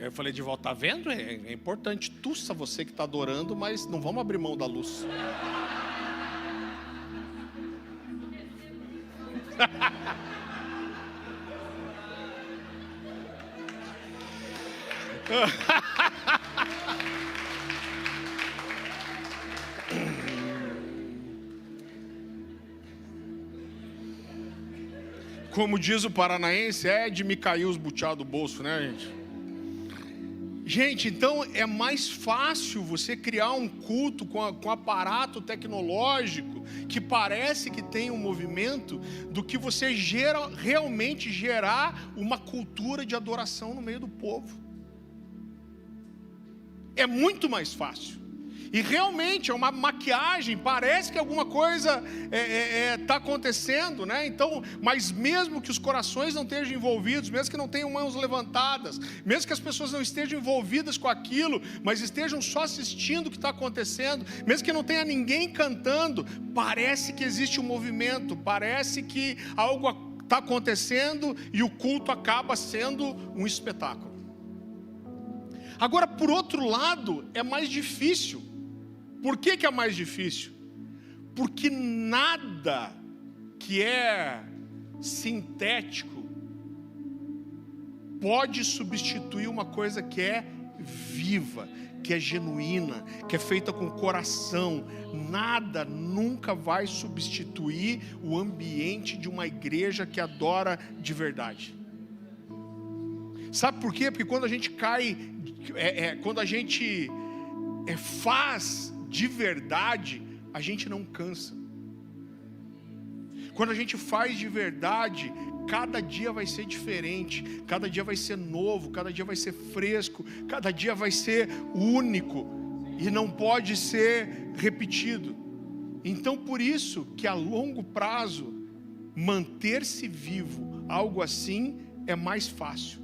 Aí eu falei de volta: tá vendo? É importante, tussa você que está adorando, mas não vamos abrir mão da luz. Como diz o paranaense, de me cair os buteados do bolso, né, gente? Gente, então é mais fácil você criar um culto com aparato tecnológico que parece que tem um movimento, do que você realmente gerar uma cultura de adoração no meio do povo. É muito mais fácil. E realmente é uma maquiagem, parece que alguma coisa está acontecendo, né? Então, mas mesmo que os corações não estejam envolvidos, mesmo que não tenham mãos levantadas, mesmo que as pessoas não estejam envolvidas com aquilo, mas estejam só assistindo o que está acontecendo, mesmo que não tenha ninguém cantando, parece que existe um movimento, parece que algo está acontecendo, e o culto acaba sendo um espetáculo. Agora, por outro lado, é mais difícil. Por que é mais difícil? Porque nada que é sintético pode substituir uma coisa que é viva, que é genuína, que é feita com coração. Nada nunca vai substituir o ambiente de uma igreja que adora de verdade. Sabe por quê? Porque quando a gente quando a gente faz de verdade, a gente não cansa. Quando a gente faz de verdade, cada dia vai ser diferente, cada dia vai ser novo, cada dia vai ser fresco, cada dia vai ser único e não pode ser repetido. Então, por isso que a longo prazo, manter-se vivo, algo assim é mais fácil.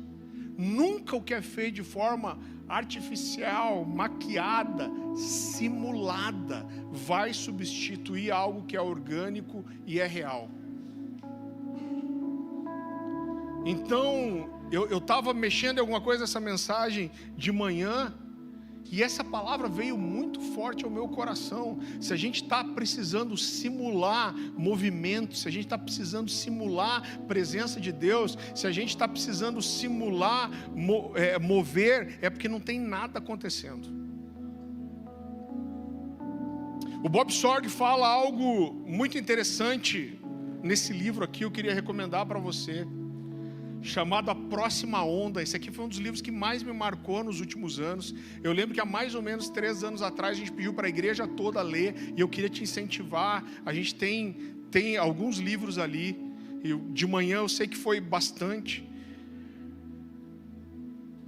Nunca o que é feito de forma artificial, maquiada, simulada, vai substituir algo que é orgânico e é real. Então, eu estava mexendo em alguma coisa essa mensagem de manhã, e essa palavra veio muito forte ao meu coração. Se a gente está precisando simular movimento, se a gente está precisando simular presença de Deus, se a gente está precisando simular mover, é porque não tem nada acontecendo. O Bob Sorg fala algo muito interessante nesse livro aqui, eu queria recomendar para você, chamado A Próxima Onda. Esse aqui foi um dos livros que mais me marcou nos últimos anos. Eu lembro que há mais ou menos 3 anos atrás a gente pediu para a igreja toda ler, e eu queria te incentivar. A gente tem alguns livros ali, e de manhã eu sei que foi bastante.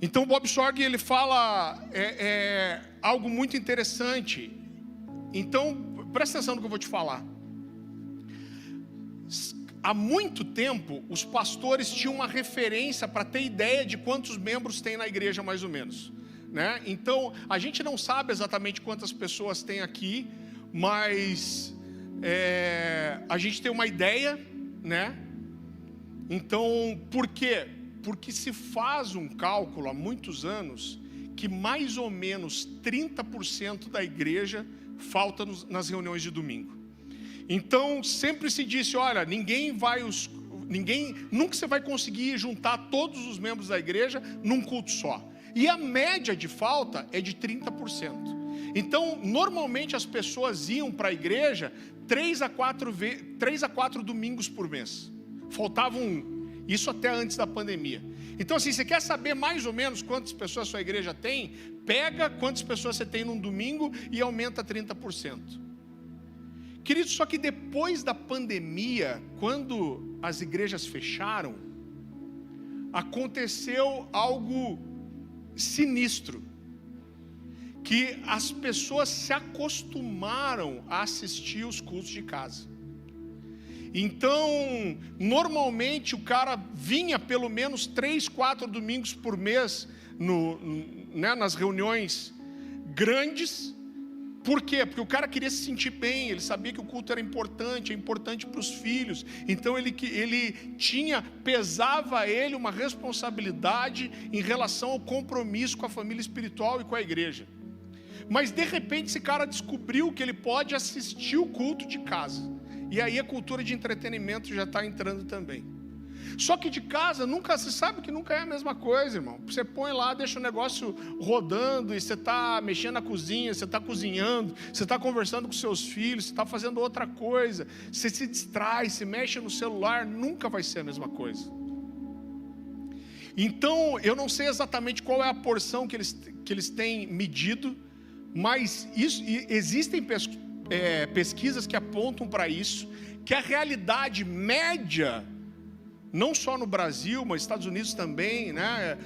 Então o Bob Sorg, ele fala algo muito interessante. Então presta atenção no que eu vou te falar. Há muito tempo, os pastores tinham uma referência para ter ideia de quantos membros tem na igreja, mais ou menos, né? Então, a gente não sabe exatamente quantas pessoas tem aqui, mas a gente tem uma ideia, né? Então, por quê? Porque se faz um cálculo há muitos anos que mais ou menos 30% da igreja falta nas reuniões de domingo. Então sempre se disse, olha, nunca você vai conseguir juntar todos os membros da igreja num culto só. E a média de falta é de 30%. Então, normalmente as pessoas iam para a igreja 3 a 4 domingos por mês. Faltavam isso até antes da pandemia. Então, assim, você quer saber mais ou menos quantas pessoas a sua igreja tem? Pega quantas pessoas você tem num domingo e aumenta 30%. Queridos, só que depois da pandemia, quando as igrejas fecharam, aconteceu algo sinistro, que as pessoas se acostumaram a assistir os cultos de casa. Então, normalmente o cara vinha pelo menos 3, 4 domingos por mês nas reuniões grandes. Por quê? Porque o cara queria se sentir bem, ele sabia que o culto era importante, é importante para os filhos. Então ele pesava a ele uma responsabilidade em relação ao compromisso com a família espiritual e com a igreja. Mas de repente esse cara descobriu que ele pode assistir o culto de casa. E aí a cultura de entretenimento já está entrando também. Só que de casa, você sabe que nunca é a mesma coisa, irmão. Você põe lá, deixa o negócio rodando, e você está mexendo na cozinha, você está cozinhando, você está conversando com seus filhos, você está fazendo outra coisa, você se distrai, se mexe no celular, nunca vai ser a mesma coisa. Então, eu não sei exatamente qual é a porção que eles têm medido, mas existem pesquisas que apontam para isso, que a realidade média, não só no Brasil, mas Estados Unidos também, né?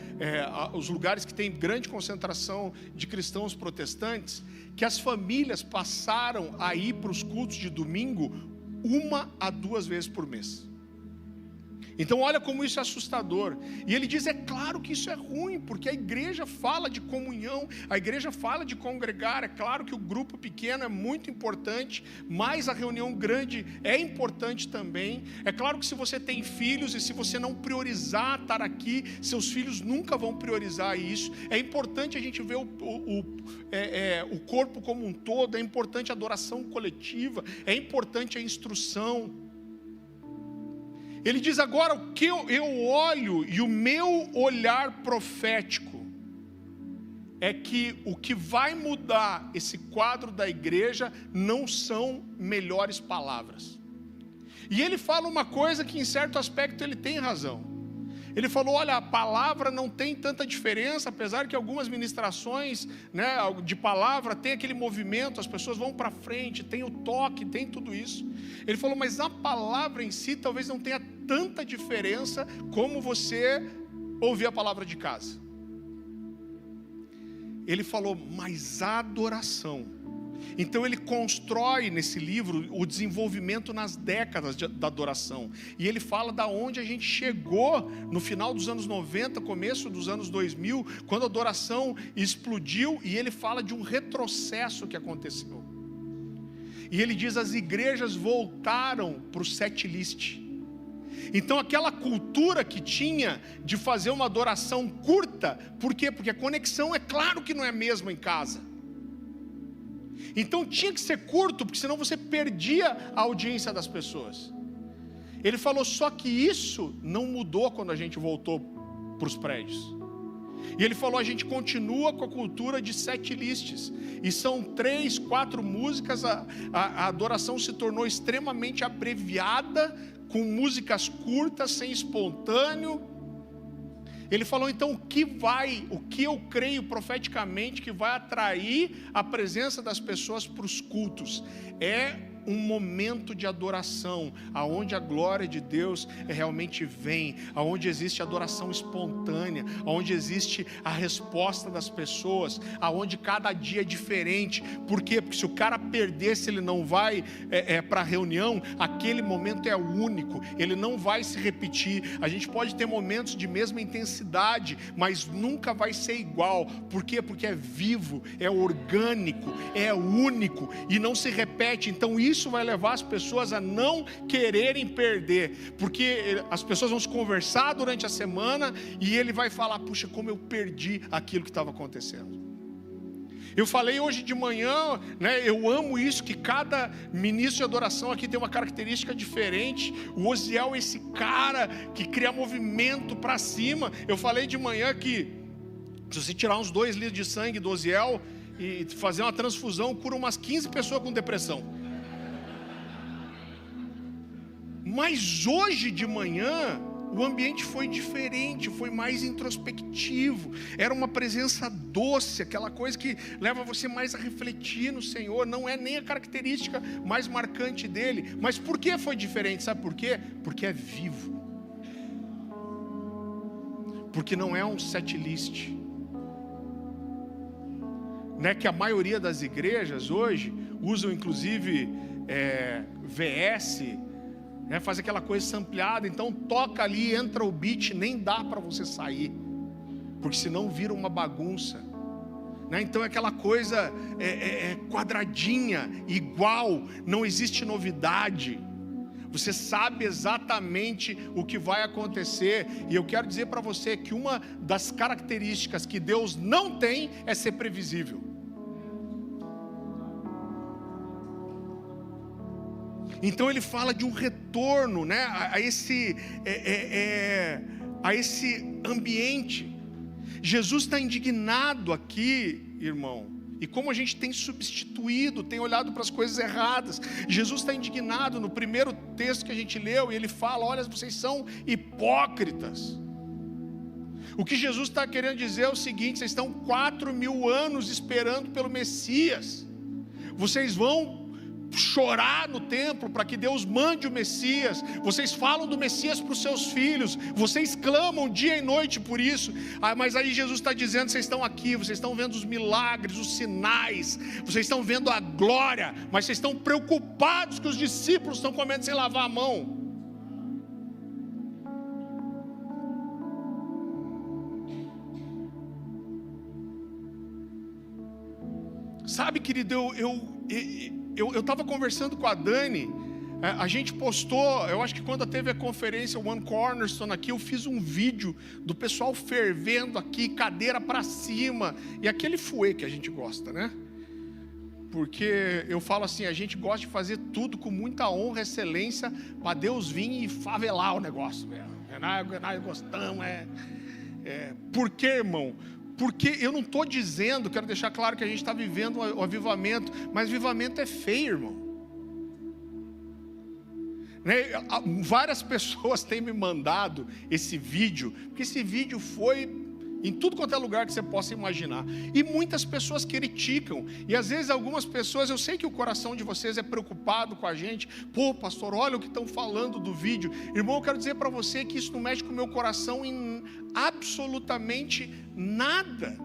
Os lugares que tem grande concentração de cristãos protestantes, que as famílias passaram a ir para os cultos de domingo 1 a 2 vezes por mês. Então olha como isso é assustador. E ele diz, é claro que isso é ruim, porque a igreja fala de comunhão, a igreja fala de congregar. É claro que o grupo pequeno é muito importante, mas a reunião grande é importante também. É claro que se você tem filhos e se você não priorizar estar aqui, seus filhos nunca vão priorizar isso. É importante a gente ver o corpo como um todo, é importante a adoração coletiva, é importante a instrução. Ele diz agora, o que eu olho e o meu olhar profético é que o que vai mudar esse quadro da igreja não são melhores palavras. E ele fala uma coisa que em certo aspecto ele tem razão. Ele falou, olha, a palavra não tem tanta diferença, apesar que algumas ministrações, né, de palavra tem aquele movimento, as pessoas vão para frente, tem o toque, tem tudo isso. Ele falou, mas a palavra em si talvez não tenha tanta diferença como você ouvir a palavra de casa. Ele falou, mas a adoração. Então ele constrói nesse livro o desenvolvimento nas décadas da adoração. E ele fala da onde a gente chegou no final dos anos 90, começo dos anos 2000, quando a adoração explodiu, e ele fala de um retrocesso que aconteceu. E ele diz, as igrejas voltaram para o set list. Então aquela cultura que tinha de fazer uma adoração curta, por quê? Porque a conexão é claro que não é a mesma em casa. Então tinha que ser curto, porque senão você perdia a audiência das pessoas. Ele falou, só que isso não mudou quando a gente voltou para os prédios. E ele falou, a gente continua com a cultura de set lists. E são 3, 4 músicas, a adoração se tornou extremamente abreviada, com músicas curtas, sem espontâneo. Ele falou, então, o que eu creio profeticamente que vai atrair a presença das pessoas para os cultos é um momento de adoração, aonde a glória de Deus realmente vem, aonde existe adoração espontânea, aonde existe a resposta das pessoas, aonde cada dia é diferente. Por quê? Porque se o cara perder, se ele não vai para a reunião, aquele momento é único, ele não vai se repetir. A gente pode ter momentos de mesma intensidade, mas nunca vai ser igual. Por quê? Porque é vivo, é orgânico, é único e não se repete. Então isso vai levar as pessoas a não quererem perder, porque as pessoas vão se conversar durante a semana e ele vai falar, puxa, como eu perdi aquilo que estava acontecendo. Eu falei hoje de manhã, né, eu amo isso, que cada ministro de adoração aqui tem uma característica diferente. O Osiel é esse cara que cria movimento para cima. Eu falei de manhã que se você tirar uns 2 litros de sangue do Osiel e fazer uma transfusão, cura umas 15 pessoas com depressão. Mas hoje de manhã o ambiente foi diferente, foi mais introspectivo, era uma presença doce, aquela coisa que leva você mais a refletir no Senhor. Não é nem a característica mais marcante dele. Mas por que foi diferente? Sabe por quê? Porque é vivo, porque não é um set list, né? Que a maioria das igrejas hoje usam inclusive VS, né, faz aquela coisa sampleada, então toca ali, entra o beat, nem dá para você sair, porque senão vira uma bagunça, né? Então é aquela coisa quadradinha, igual, não existe novidade, você sabe exatamente o que vai acontecer. E eu quero dizer para você que uma das características que Deus não tem é ser previsível. Então ele fala de um retorno, né, a esse ambiente. Jesus está indignado aqui, irmão. E como a gente tem substituído, tem olhado para as coisas erradas. Jesus está indignado no primeiro texto que a gente leu. E ele fala, olha, vocês são hipócritas. O que Jesus está querendo dizer é o seguinte: vocês estão 4.000 anos esperando pelo Messias. Vocês vão chorar no templo para que Deus mande o Messias. Vocês falam do Messias para os seus filhos, vocês clamam dia e noite por isso. Mas aí Jesus está dizendo, vocês estão aqui, vocês estão vendo os milagres, os sinais, vocês estão vendo a glória, mas vocês estão preocupados que os discípulos estão comendo sem lavar a mão. Sabe, querido, eu estava conversando com a Dani, a gente postou, eu acho que quando teve a conferência One Cornerstone aqui, eu fiz um vídeo do pessoal fervendo aqui, cadeira para cima, e aquele fuê que a gente gosta, né? Porque eu falo assim, a gente gosta de fazer tudo com muita honra, excelência, para Deus vir e favelar o negócio. Nós gostamos, Por quê, irmão? Porque eu não estou dizendo, quero deixar claro que a gente está vivendo o avivamento, mas avivamento é feio, irmão. Várias pessoas têm me mandado esse vídeo, porque esse vídeo foi em tudo quanto é lugar que você possa imaginar, e muitas pessoas criticam, e às vezes algumas pessoas, eu sei que o coração de vocês é preocupado com a gente, pô pastor, olha o que estão falando do vídeo, irmão, eu quero dizer para você que isso não mexe com o meu coração em absolutamente nada.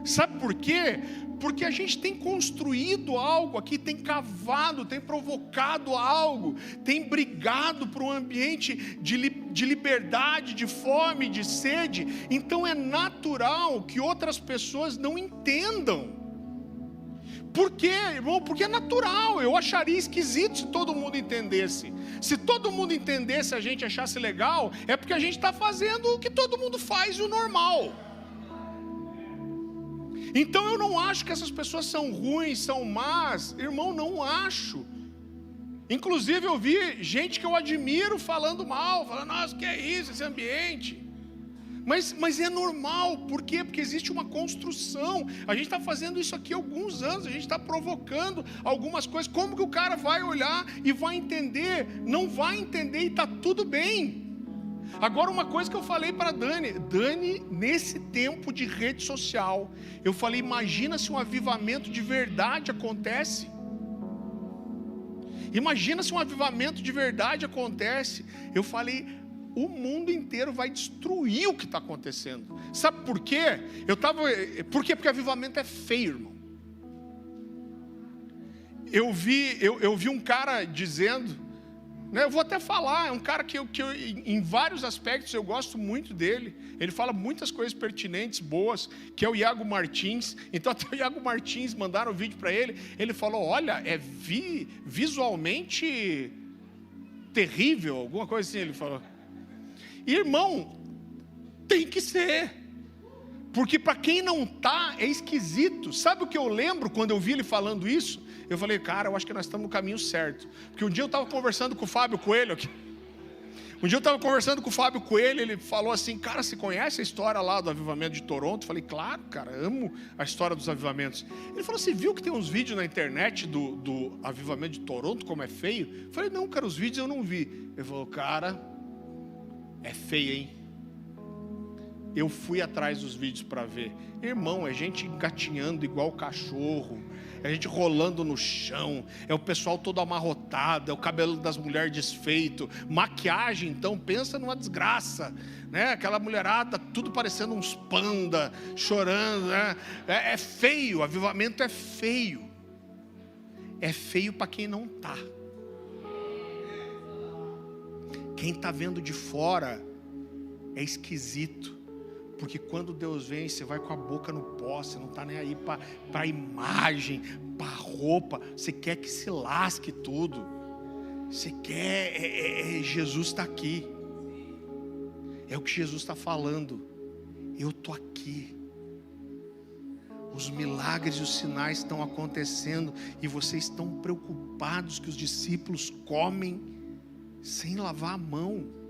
Sabe por quê? Porque a gente tem construído algo aqui, tem cavado, tem provocado algo, tem brigado por um ambiente de liberdade, de fome, de sede. Então é natural que outras pessoas não entendam. Por quê, irmão? Porque é natural. Eu acharia esquisito se todo mundo entendesse. Se todo mundo entendesse, a gente achasse legal, é porque a gente está fazendo o que todo mundo faz, o normal. Então eu não acho que essas pessoas são ruins, são más, irmão, não acho. Inclusive eu vi gente que eu admiro falando mal, falando, nossa, que é isso, esse ambiente. Mas é normal, por quê? Porque existe uma construção. A gente está fazendo isso aqui há alguns anos, a gente está provocando algumas coisas. Como que o cara vai olhar e vai entender? Não vai entender e está tudo bem. Agora uma coisa que eu falei para Dani, nesse tempo de rede social, eu falei, imagina se um avivamento de verdade acontece. Imagina se um avivamento de verdade acontece. Eu falei, o mundo inteiro vai destruir o que está acontecendo. Sabe por quê? Por quê? Porque avivamento é feio, irmão. Eu vi um cara dizendo, eu vou até falar, é um cara que eu, em vários aspectos eu gosto muito dele. Ele fala muitas coisas pertinentes, boas, que é o Iago Martins. Então até o Iago Martins, mandaram um vídeo para ele. Ele falou, olha, é visualmente terrível, alguma coisa assim ele falou. Irmão, tem que ser. Porque para quem não está, é esquisito. Sabe o que eu lembro quando eu vi ele falando isso? Eu falei, cara, eu acho que nós estamos no caminho certo. Porque um dia eu estava conversando com o Fábio Coelho aqui. Ele falou assim, cara, você conhece a história lá do avivamento de Toronto? Eu falei, claro, cara, amo a história dos avivamentos. Ele falou, você viu que tem uns vídeos na internet do avivamento de Toronto, como é feio? Eu falei, não, cara, os vídeos eu não vi. Ele falou, cara, é feio, hein? Eu fui atrás dos vídeos para ver. Irmão, é gente engatinhando igual cachorro, é gente rolando no chão, é o pessoal todo amarrotado, é o cabelo das mulheres desfeito, maquiagem, então pensa numa desgraça, né? Aquela mulherada, tudo parecendo uns panda, chorando, né? É feio, o avivamento é feio. É feio para quem não está. Quem está vendo de fora é esquisito. Porque quando Deus vem, você vai com a boca no pó, você não está nem aí para a imagem, para a roupa, você quer que se lasque tudo, você quer, Jesus está aqui, é o que Jesus está falando, eu estou aqui, os milagres e os sinais estão acontecendo, e vocês estão preocupados que os discípulos comem sem lavar a mão.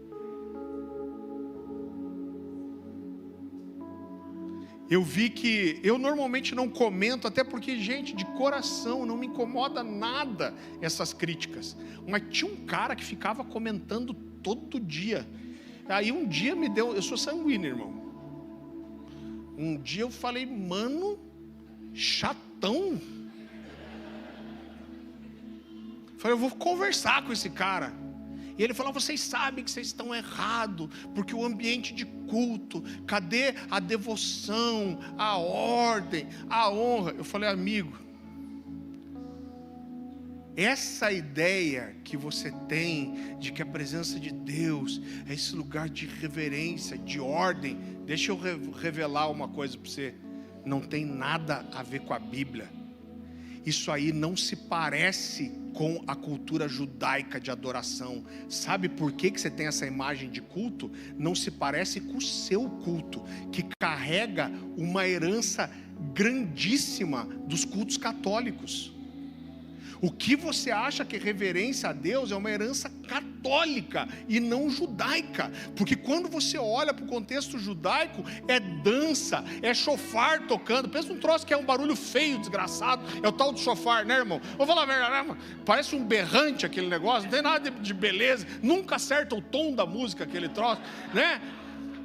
Eu vi que, eu normalmente não comento, até porque, gente, de coração, não me incomoda nada essas críticas. Mas tinha um cara que ficava comentando todo dia. Aí um dia me deu, eu sou sanguíneo, irmão. Um dia eu falei, mano, chatão. Falei, eu vou conversar com esse cara. E ele falou, vocês sabem que vocês estão errados, porque o ambiente de culto, cadê a devoção, a ordem, a honra? Eu falei, amigo, essa ideia que você tem de que a presença de Deus é esse lugar de reverência, de ordem, deixa eu revelar uma coisa para você, não tem nada a ver com a Bíblia. Isso aí não se parece com a cultura judaica de adoração. Sabe por que você tem essa imagem de culto? Não se parece com o seu culto, que carrega uma herança grandíssima dos cultos católicos. O que você acha que reverência a Deus é uma herança católica e não judaica. Porque quando você olha para o contexto judaico, é dança, é chofar tocando. Pensa um troço que é um barulho feio, desgraçado. É o tal do chofar, né, irmão? Vou falar a verdade, irmão. Parece um berrante aquele negócio, não tem nada de beleza. Nunca acerta o tom da música, aquele troço, né?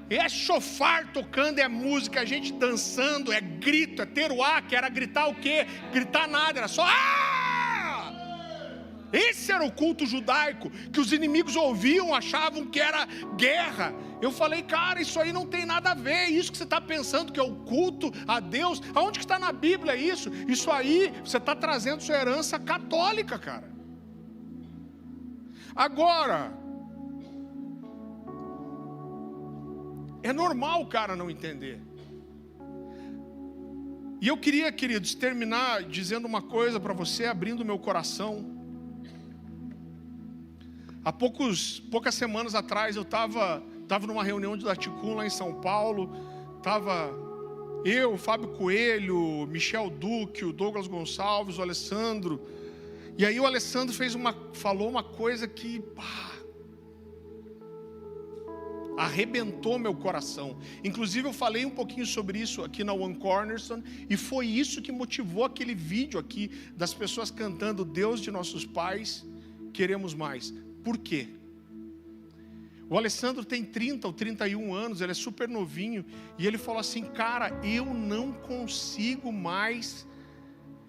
É chofar tocando, é música, a gente dançando, é grito, é teruá, que era gritar o quê? Gritar nada, era só Esse era o culto judaico, que os inimigos ouviam, achavam que era guerra. Eu falei, cara, isso aí não tem nada a ver. Isso que você está pensando que é o culto a Deus, aonde que está na Bíblia isso? Isso aí, você está trazendo sua herança católica, cara. Agora, é normal o cara não entender. E eu queria, queridos, terminar dizendo uma coisa para você, abrindo meu coração. Há poucas semanas atrás eu estava numa reunião de Laticum lá em São Paulo. Estava eu, Fábio Coelho, Michel Duque, o Douglas Gonçalves, o Alessandro. E aí o Alessandro falou uma coisa que arrebentou meu coração. Inclusive eu falei um pouquinho sobre isso aqui na One Cornerstone, e foi isso que motivou aquele vídeo aqui das pessoas cantando Deus de nossos pais, queremos mais. Por quê? O Alessandro tem 30 ou 31 anos, ele é super novinho, e ele falou assim, cara, eu não consigo mais,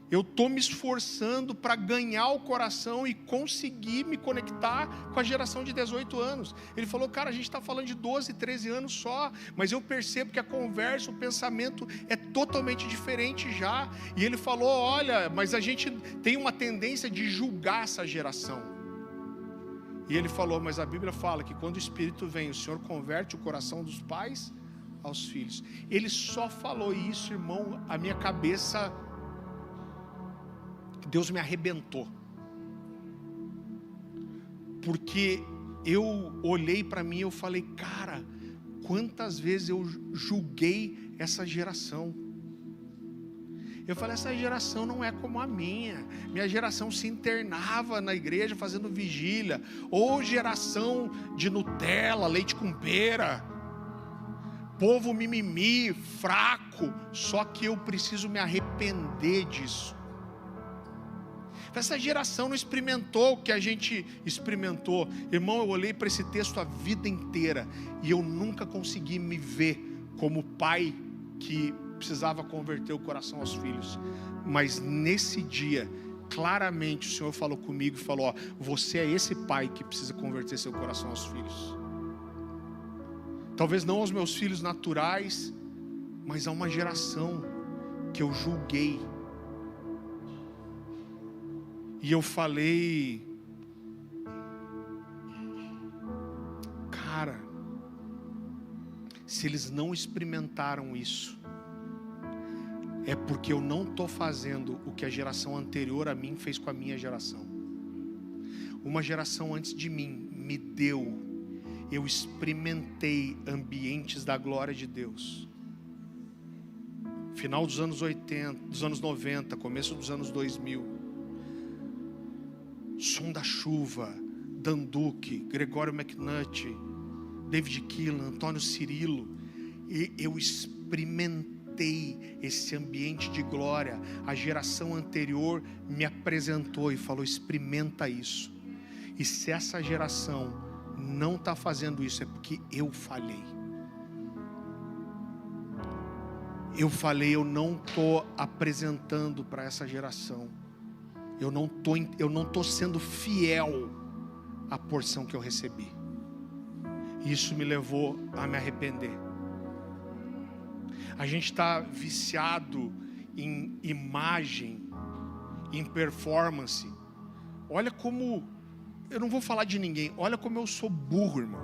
eu estou me esforçando para ganhar o coração e conseguir me conectar com a geração de 18 anos. Ele falou, cara, a gente está falando de 12, 13 anos só, mas eu percebo que a conversa, o pensamento é totalmente diferente já. E ele falou, olha, mas a gente tem uma tendência de julgar essa geração. E ele falou, mas a Bíblia fala que quando o Espírito vem, o Senhor converte o coração dos pais aos filhos. Ele só falou isso, irmão, a minha cabeça, Deus me arrebentou. Porque eu olhei para mim e eu falei, cara, quantas vezes eu julguei essa geração. Eu falei, essa geração não é como a minha geração se internava na igreja fazendo vigília, ou geração de Nutella, leite com pera, povo mimimi, fraco. Só que eu preciso me arrepender disso. Essa geração não experimentou o que a gente experimentou. Irmão, eu olhei para esse texto a vida inteira e eu nunca consegui me ver como pai que precisava converter o coração aos filhos. Mas nesse dia, claramente o Senhor falou comigo e falou, ó, você é esse pai que precisa converter seu coração aos filhos. Talvez não aos meus filhos naturais, mas a uma geração que eu julguei. E eu falei, cara, se eles não experimentaram isso, é porque eu não estou fazendo o que a geração anterior a mim fez com a minha geração. Uma geração antes de mim me deu, eu experimentei ambientes da glória de Deus. Final dos anos 80, dos anos 90, começo dos anos 2000. Som da Chuva, Dan Duque, Gregório McNutt, David Keelan, Antônio Cirilo. E eu experimentei esse ambiente de glória. A geração anterior me apresentou e falou, experimenta isso. E se essa geração não está fazendo isso, é porque eu falhei. Eu não estou apresentando para essa geração. Eu não estou sendo fiel à porção que eu recebi. Isso me levou a me arrepender. A gente está viciado em imagem, em performance. Olha como, eu não vou falar de ninguém, olha como eu sou burro, irmão.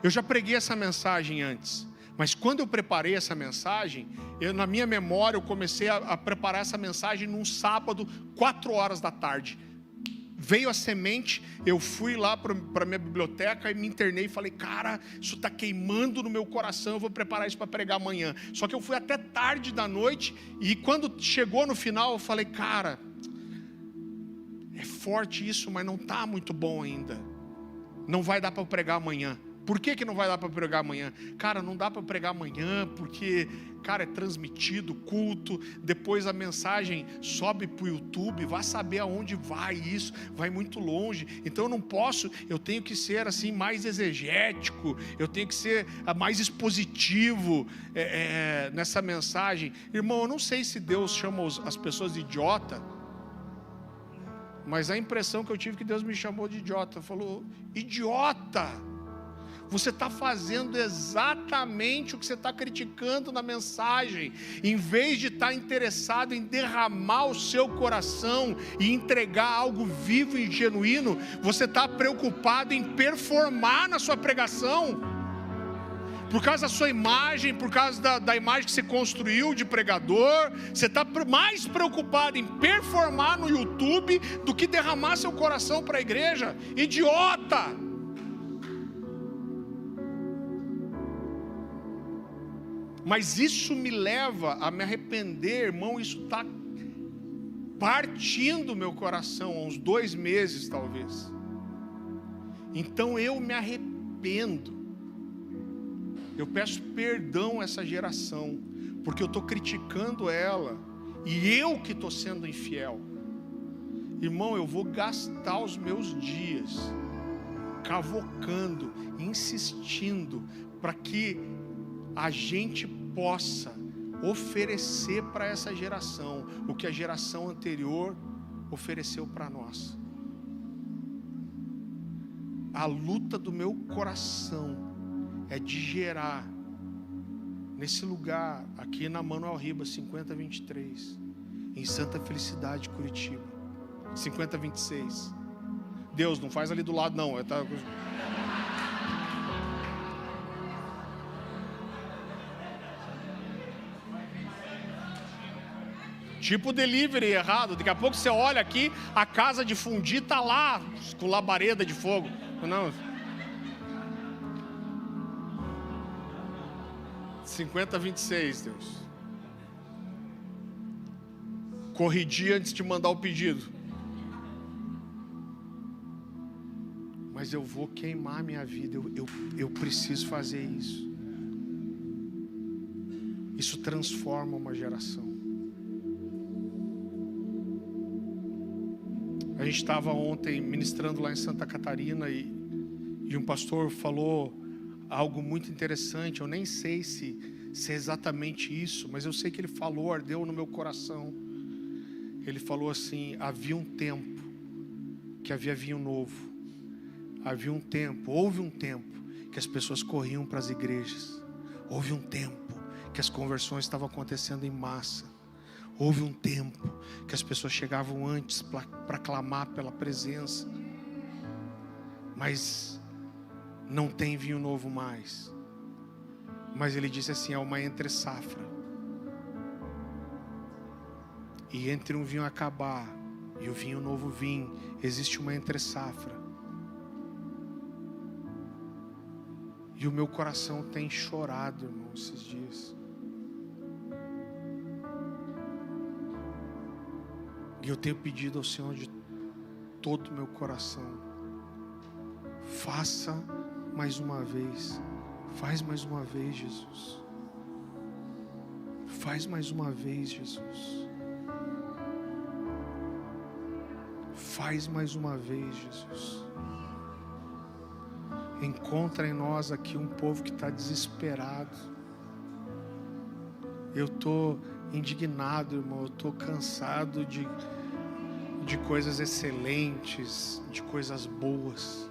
Eu já preguei essa mensagem antes. Mas quando eu preparei essa mensagem, na minha memória eu comecei a preparar essa mensagem num sábado, 4 horas da tarde. Veio a semente, eu fui lá para a minha biblioteca e me internei e falei, cara, isso está queimando no meu coração, eu vou preparar isso para pregar amanhã. Só que eu fui até tarde da noite e quando chegou no final eu falei, cara, é forte isso, mas não está muito bom ainda. Não vai dar para pregar amanhã. Por que não vai dar para pregar amanhã? Cara, não dá para pregar amanhã porque, cara, é transmitido culto, depois a mensagem sobe para o YouTube, vai saber aonde vai isso, vai muito longe. Então eu não posso, eu tenho que ser assim mais exegético, eu tenho que ser mais expositivo nessa mensagem. Irmão, eu não sei se Deus chama as pessoas de idiota, mas a impressão que eu tive que Deus me chamou de idiota. Falou, idiota! Você está fazendo exatamente o que você está criticando na mensagem. Em vez de estar interessado em derramar o seu coração e entregar algo vivo e genuíno, você está preocupado em performar na sua pregação. Por causa da sua imagem, por causa da imagem que você construiu de pregador, você está mais preocupado em performar no YouTube do que derramar seu coração para a igreja. Idiota! Mas isso me leva a me arrepender, irmão. Isso está partindo meu coração há uns 2 meses talvez. Então eu me arrependo. Eu peço perdão a essa geração, porque eu estou criticando ela, e eu que estou sendo infiel. Irmão, eu vou gastar os meus dias cavocando, insistindo, para que a gente possa oferecer para essa geração o que a geração anterior ofereceu para nós. A luta do meu coração é de gerar nesse lugar, aqui na Manuel Ribas 5023, em Santa Felicidade, Curitiba, 5026. Deus, não faz ali do lado não, tipo delivery errado. Daqui a pouco você olha aqui, a casa de fundir está lá, com labareda de fogo. Não. 5026, Deus. Corrigi antes de mandar o pedido. Mas eu vou queimar minha vida. Eu preciso fazer isso. Isso transforma uma geração. A gente estava ontem ministrando lá em Santa Catarina e um pastor falou algo muito interessante. Eu nem sei se é exatamente isso, mas eu sei que ele falou, ardeu no meu coração. Ele falou assim: havia um tempo que havia vinho novo. Havia um tempo, houve um tempo que as pessoas corriam para as igrejas. Houve um tempo que as conversões estavam acontecendo em massa. Houve um tempo que as pessoas chegavam antes para clamar pela presença. Mas não tem vinho novo mais. Mas ele disse assim: é uma entre-safra. E entre um vinho acabar e o vinho novo vir, existe uma entre-safra. E o meu coração tem chorado, irmão, esses dias. E eu tenho pedido ao Senhor de todo o meu coração: faça mais uma vez. Faz mais uma vez, Jesus. Faz mais uma vez, Jesus. Faz mais uma vez, Jesus. Encontra em nós aqui um povo que está desesperado. Eu estou indignado, irmão. Eu estou cansado de coisas excelentes, de coisas boas,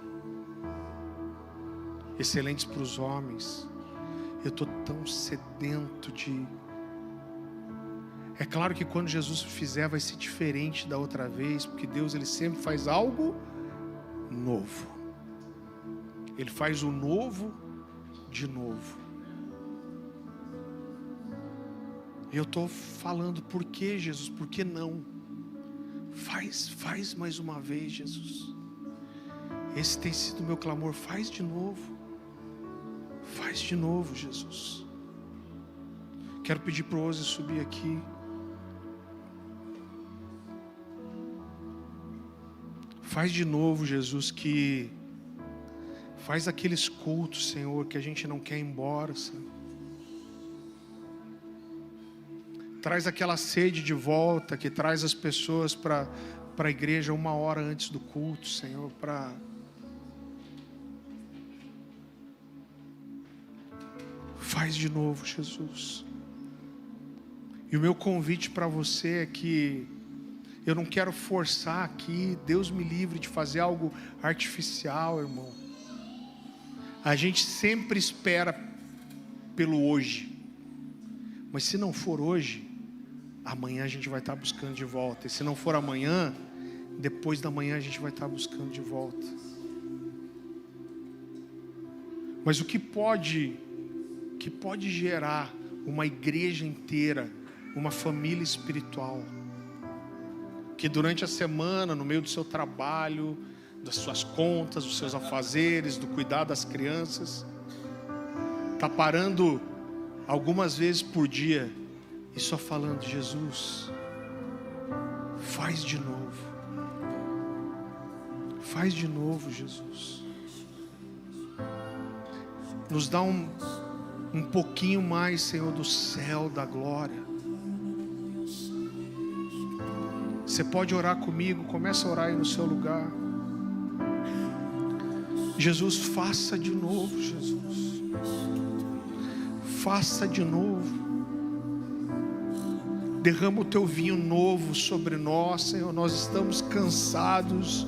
excelentes para os homens. Eu estou tão sedento de... É claro que quando Jesus fizer vai ser diferente da outra vez, porque Deus, Ele sempre faz algo novo. Ele faz o novo de novo. E eu estou falando: por que, Jesus? Por que não? Faz mais uma vez, Jesus. Esse tem sido o meu clamor. Faz de novo. Faz de novo, Jesus. Quero pedir para o Ozzy subir aqui. Faz de novo, Jesus, faz aqueles cultos, Senhor, que a gente não quer ir embora, Senhor. Traz aquela sede de volta, que traz as pessoas para a igreja 1 hora antes do culto, Senhor, Faz de novo, Jesus. E o meu convite para você é que eu não quero forçar aqui, Deus me livre de fazer algo artificial, irmão. A gente sempre espera pelo hoje, mas se não for hoje, amanhã a gente vai estar buscando de volta. E se não for amanhã, depois da manhã a gente vai estar buscando de volta. Mas o que pode gerar uma igreja inteira, uma família espiritual, que durante a semana, no meio do seu trabalho, das suas contas, dos seus afazeres, do cuidado das crianças, está parando algumas vezes por dia e só falando: Jesus, faz de novo. Faz de novo, Jesus. Nos dá um pouquinho mais, Senhor, do céu, da glória. Você pode orar comigo, começa a orar aí no seu lugar. Jesus, faça de novo, Jesus. Faça de novo. Derrama o teu vinho novo sobre nós, Senhor. Nós estamos cansados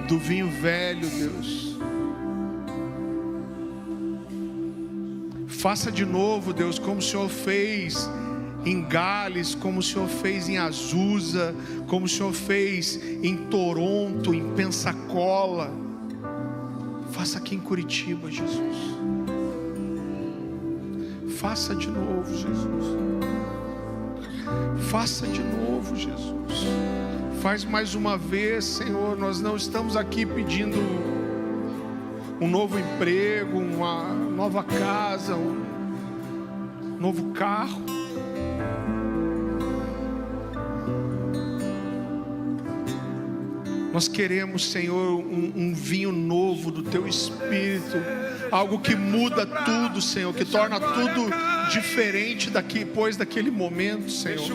do vinho velho, Deus. Faça de novo, Deus, como o Senhor fez em Gales, como o Senhor fez em Azusa, como o Senhor fez em Toronto, em Pensacola. Faça aqui em Curitiba, Jesus. Faça de novo, Jesus. Faça de novo, Jesus. Faz mais uma vez, Senhor. Nós não estamos aqui pedindo um novo emprego, uma nova casa, um novo carro. Nós queremos, Senhor, um vinho novo do Teu Espírito, algo que muda tudo, Senhor, que torna tudo diferente depois daquele momento, Senhor.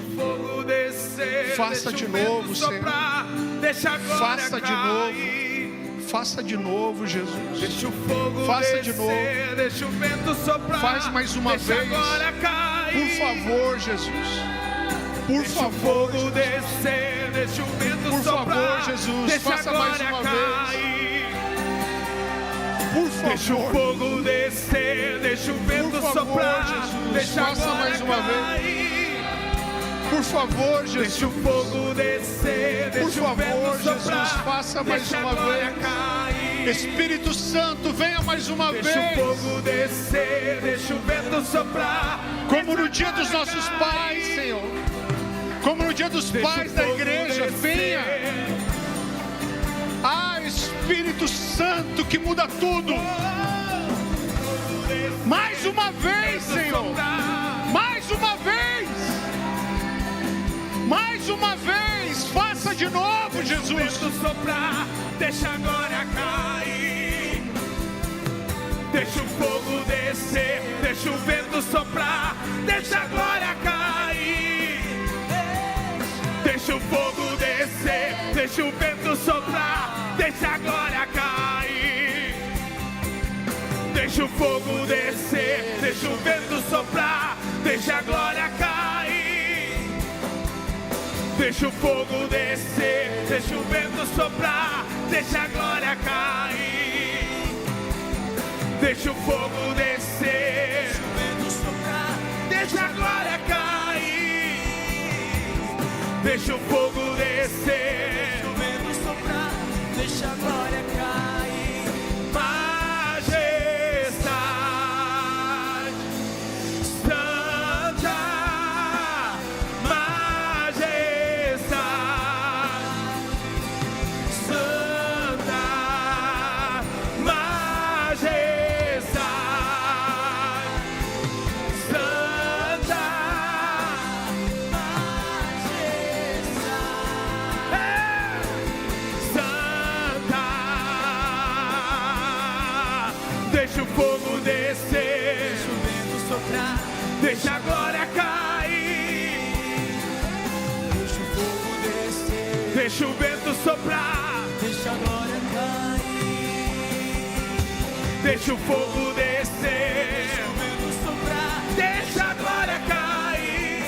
Faça de novo, Senhor. Faça de novo. Faça de novo, Jesus. Faça de novo. Faz mais uma vez. Por favor, Jesus. Por favor, Jesus. Por favor, Jesus. Faça mais uma vez. Por favor. Deixa o fogo descer, deixa o vento soprar. Jesus. Faça mais uma vez. Por favor, Jesus. Deixa o fogo descer, deixa o vento soprar. Jesus, faça mais uma vez. Espírito Santo, venha mais uma vez. Deixa o fogo descer, deixa o vento soprar. Como no dia dos nossos pais, Senhor. Como no dia dos pais da igreja, venha. Ah, Espírito Santo, que muda tudo. Mais uma vez, Senhor. Mais uma vez. Mais uma vez, faça de novo, Jesus. Deixa o vento soprar, deixa a glória cair. Deixa o fogo descer, deixa o vento soprar, deixa a glória cair. Deixa o fogo descer, deixa o vento soprar, deixa a glória cair. Deixa o fogo descer, deixa o vento soprar, deixa a glória cair. Deixa o fogo descer, deixa o vento soprar, deixa a glória cair. Deixa o fogo descer, deixa o vento soprar, deixa a glória cair. Deixa o fogo descer, deixa o vento soprar, deixa a glória cair. Majestade, Santa deixa o vento soprar, deixa a glória cair, deixa o fogo descer, deixa o vento soprar, deixa a glória cair,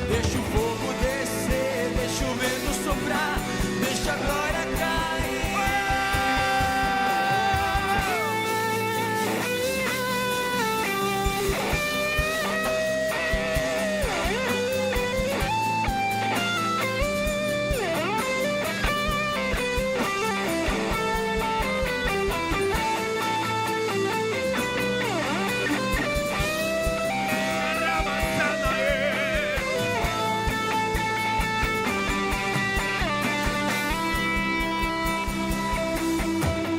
deixa o fogo descer, deixa o vento soprar, deixa a glória cair.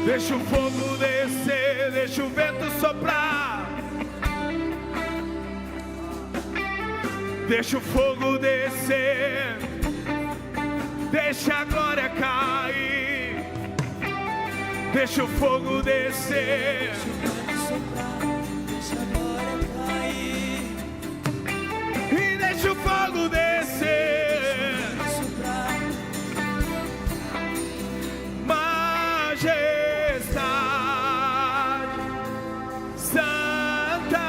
deixa o fogo descer, deixa o vento soprar, deixa o fogo descer, deixa a glória cair, deixa o fogo descer, Deixa o vento soprar, deixa a glória cair, e deixa o fogo descer. soprar, Majestade Santa,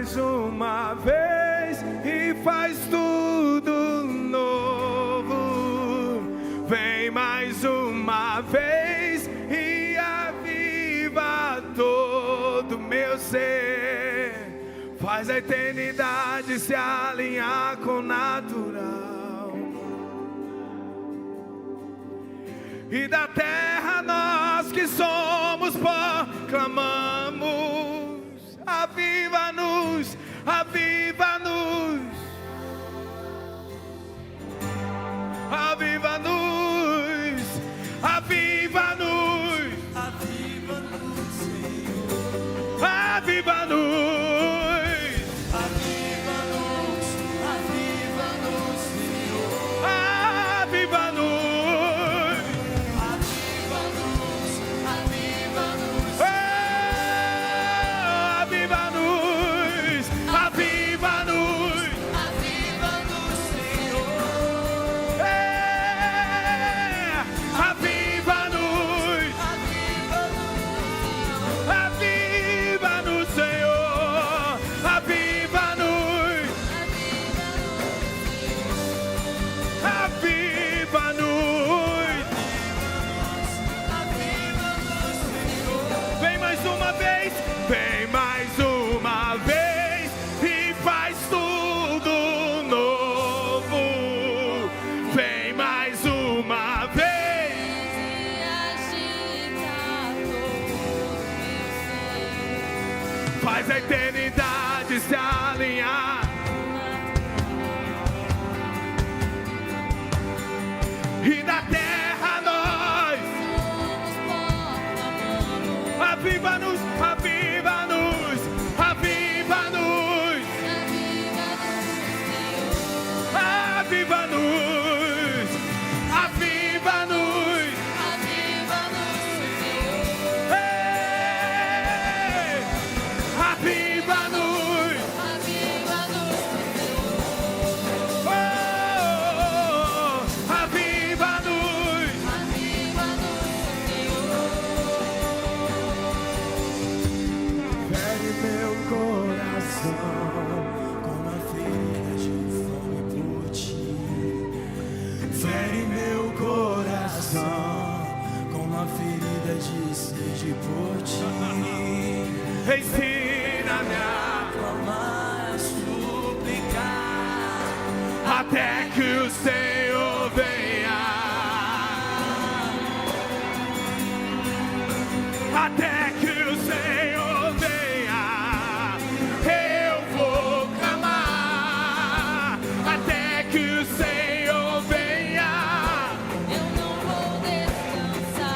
mais uma vez e faz tudo novo. Vem mais uma vez e aviva todo meu ser. Faz a eternidade se alinhar com o natural. E da terra nós que somos pó clamamos: aviva-nos, aviva-nos, aviva-nos, aviva-nos, Aviva-nos, Senhor. aviva-nos. Vem mais uma vez e faz tudo novo. Vem mais uma vez e agita todo meu ser. faz a eternidade se alinhar. E da terra nós aviva-nos, aviva-nos, aviva-nos, aviva-nos, aviva-nos, aviva-nos, Com uma ferida de fome por ti. Fere meu coração com uma ferida de sede por ti. ensina-me a Clamar, a suplicar, até que o Senhor venha, até que o Senhor venha, eu vou clamar, até que o Senhor venha, Eu não vou descansar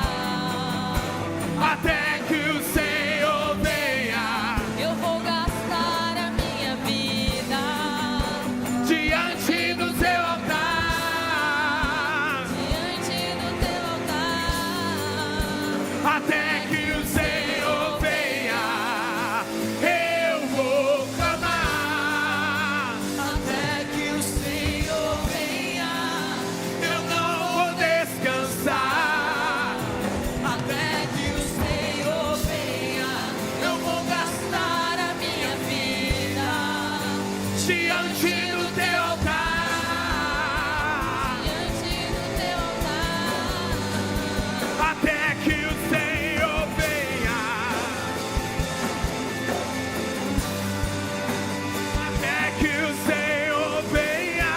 até que o Senhor venha, Eu vou gastar a minha vida diante do teu altar, diante do teu altar. até que o Senhor venha, eu vou clamar, até que o Senhor venha. eu não vou descansar, Até que o Senhor venha, Eu vou gastar a minha vida diante do teu altar, diante do teu altar. até que o Senhor venha, até que o Senhor venha,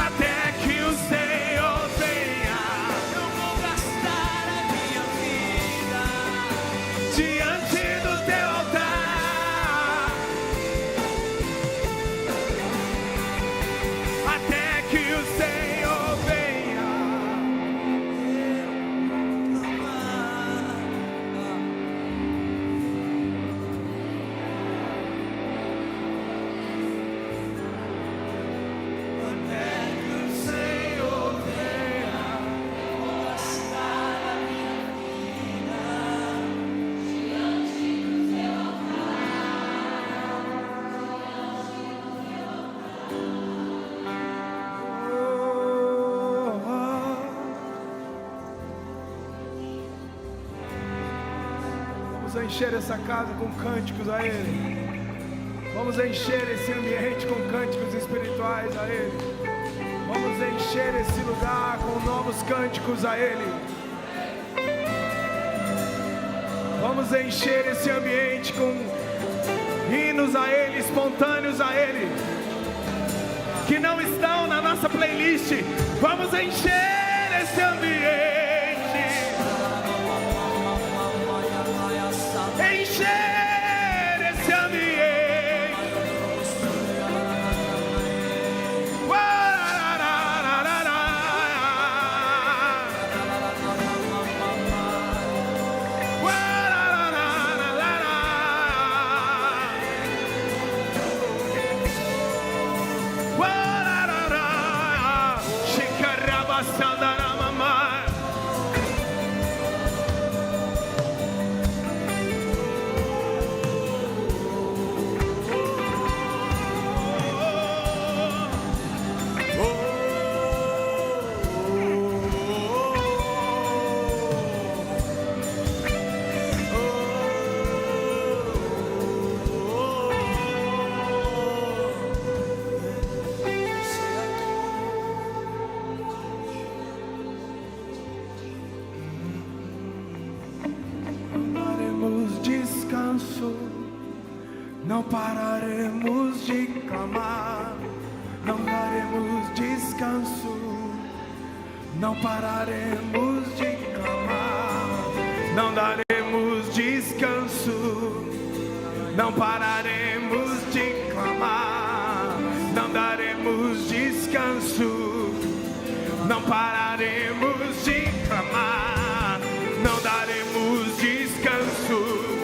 até que o Senhor venha, eu vou gastar a minha vida diante do teu altar, até que o Senhor venha. Até que o Senhor venha, gastar a minha vida encher essa casa com cânticos a Ele. Vamos encher esse ambiente com cânticos espirituais a Ele. Vamos encher esse lugar com novos cânticos a Ele. Vamos encher esse ambiente com hinos a Ele, espontâneos a Ele, que não estão na nossa playlist. Vamos encher esse ambiente. Encher esse ambiente. Não pararemos de clamar, não daremos descanso. Não pararemos de clamar, não daremos descanso. Não pararemos de clamar, não daremos descanso. Não pararemos de clamar, não daremos descanso.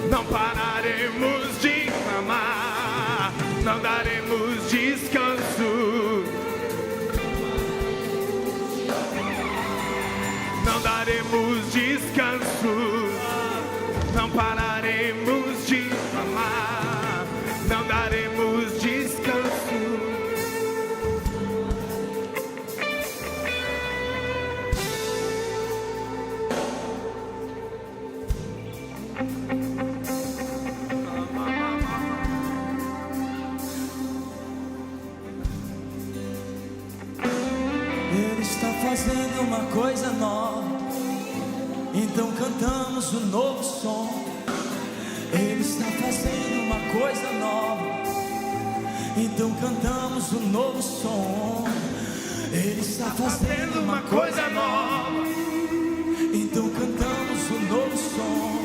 Não pararemos de clamar, não daremos descanso. Não daremos descanso. Não pararemos de clamar, não daremos descanso. Fazendo uma coisa nova, então cantamos um novo som. Ele está fazendo uma coisa nova, então cantamos um novo som. Ele está fazendo uma coisa nova, então cantamos um novo som.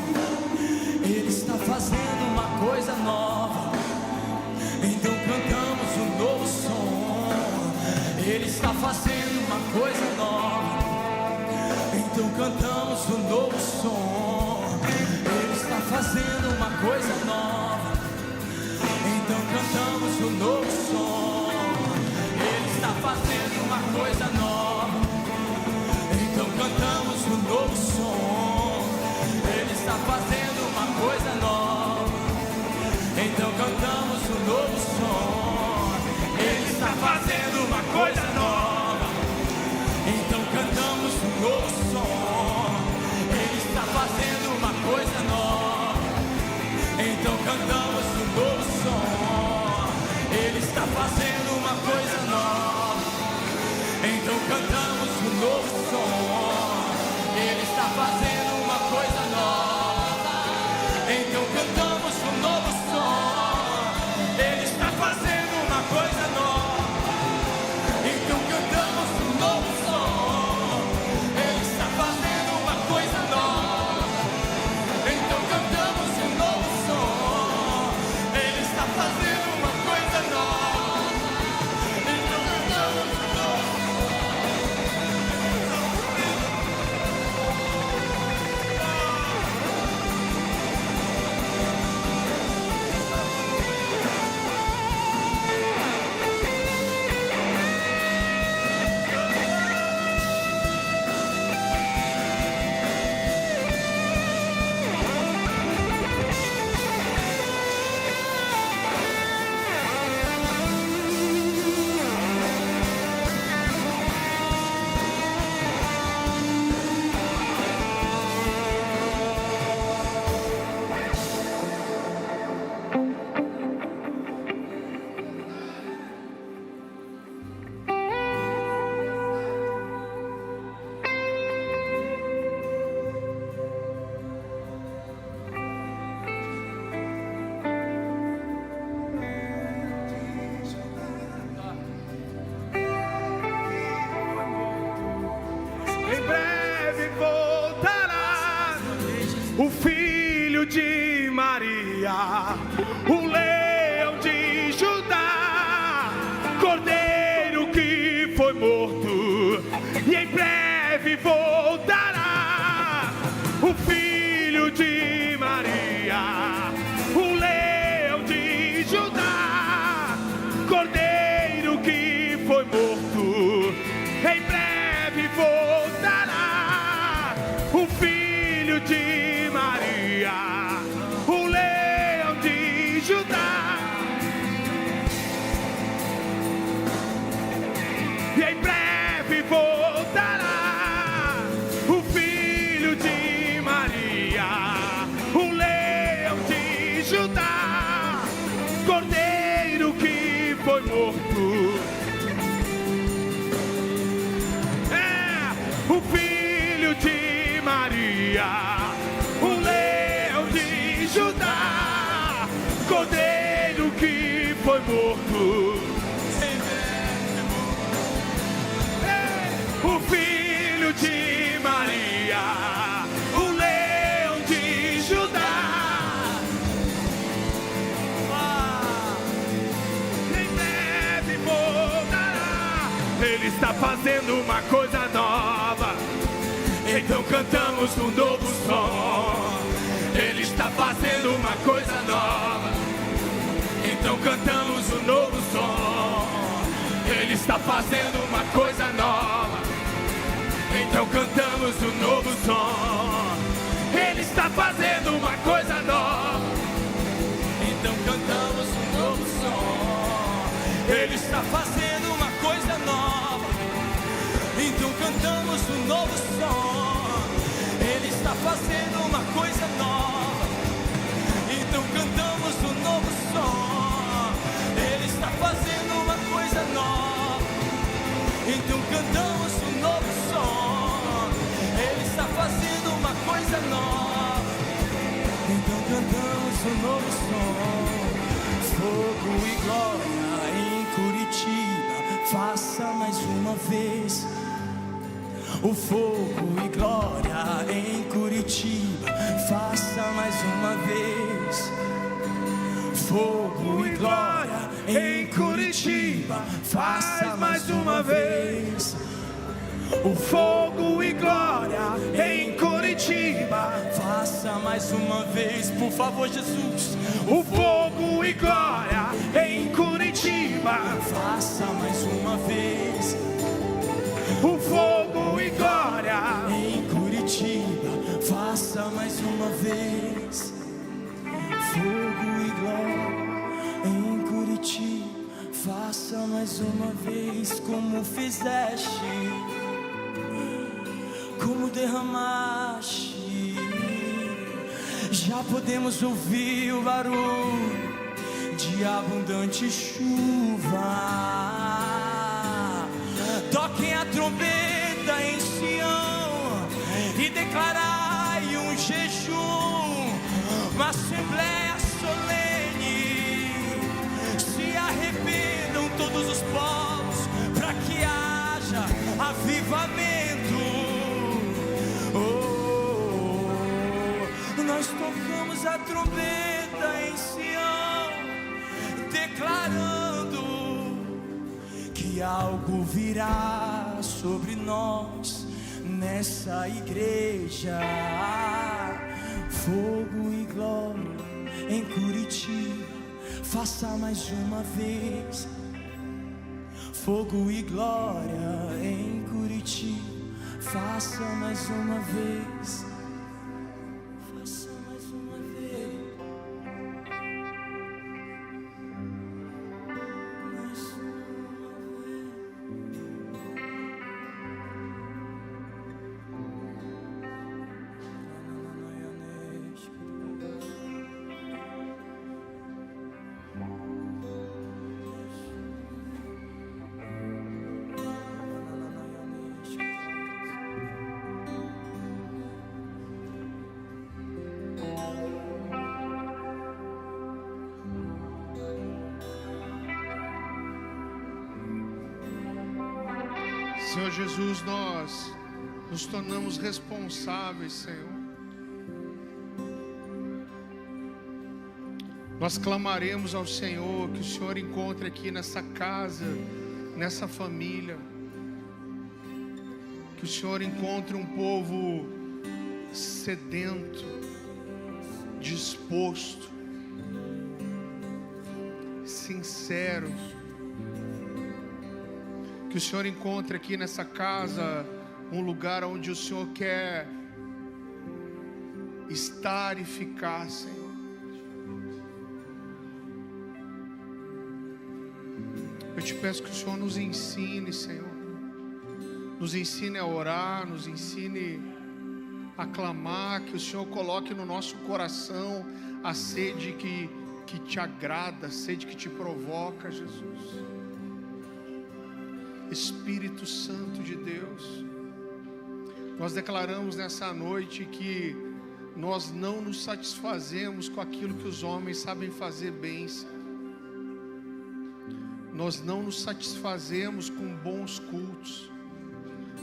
Ele está fazendo uma coisa nova, então cantamos um novo som. Ele está fazendo uma coisa nova, então cantamos um novo som. Ele está fazendo uma coisa nova, então cantamos um novo som. Ele está fazendo uma coisa nova, então cantamos um novo som. Ele está fazendo uma coisa nova, então cantamos um novo som. Ele está fazendo uma coisa nova, então cantamos um novo som. Ele está fazendo uma coisa nova, então cantamos um novo som. Ele está fazendo uma coisa nova, então cantamos um novo som. Ele está fazendo uma coisa nova, então cantamos um novo som. Ele está fazendo uma coisa nova, então cantamos um novo som. Ele está fazendo uma coisa nova, então cantamos um novo som. Ele está fazendo uma coisa nova, o filho de Maria, o leão de Judá, cordeiro que foi morto e em breve voltará. O filho de Maria, o leão de Judá, cordeiro que foi morto, em breve voltará. O filho de Maria, o leão de Judá, e em breve voltará. O filho de Maria, o leão de Judá, cordeiro que foi morto. O filho de Maria, o leão de Judá, cordeiro que foi morto. O filho de Maria, o leão de Judá, em breve voltará. Ele está fazendo uma coisa nova, então cantamos um novo som. Ele está fazendo uma coisa nova, então cantamos um novo som. Ele está fazendo uma coisa nova, então cantamos um novo som. Ele está fazendo uma coisa nova, então cantamos um novo som. Ele está fazendo uma coisa nova, então cantamos um novo som. Ele está fazendo uma coisa nova, então cantamos um novo som. Ele está fazendo uma coisa nova, então cantamos um novo som. Ele está fazendo uma coisa nova, então cantamos um novo som. Fogo e glória em Curitiba, faça mais uma vez. O fogo e glória em Curitiba, faça mais uma vez. Fogo e glória em Curitiba, faça mais uma vez. O fogo e glória em Curitiba, faça mais uma vez, por favor, Jesus. O fogo e glória em Curitiba, faça mais uma vez. O fogo e glória em Curitiba, faça mais uma vez. Fogo e glória em Curitiba, faça mais uma vez. Como fizeste, como derramaste, já podemos ouvir o barulho de abundante chuva. Toquem a trombeta em Sião e declarai um jejum, uma assembleia solene. Se arrependam todos os povos, para que haja avivamento. Nós tocamos a trombeta em Sião, declarando que algo virá sobre nós nessa igreja. Fogo e glória em Curitiba, faça mais uma vez. Fogo e glória em Curitiba, faça mais uma vez. Faça mais uma vez. Mais uma vez. Senhor Jesus, nós nos tornamos responsáveis, Senhor, Nós clamaremos ao Senhor, que o Senhor encontre aqui nessa casa, nessa família, que o Senhor encontre um povo sedento, disposto, sincero, que o Senhor encontre aqui nessa casa um lugar onde o Senhor quer estar e ficar, Senhor. Eu te peço que o Senhor nos ensine, Senhor. Nos ensine a orar, nos ensine a clamar, que o Senhor coloque no nosso coração a sede que te agrada, a sede que te provoca, Jesus. Espírito Santo de Deus, nós declaramos nessa noite que nós não nos satisfazemos com aquilo que os homens sabem fazer bem, Senhor. Nós não nos satisfazemos com bons cultos,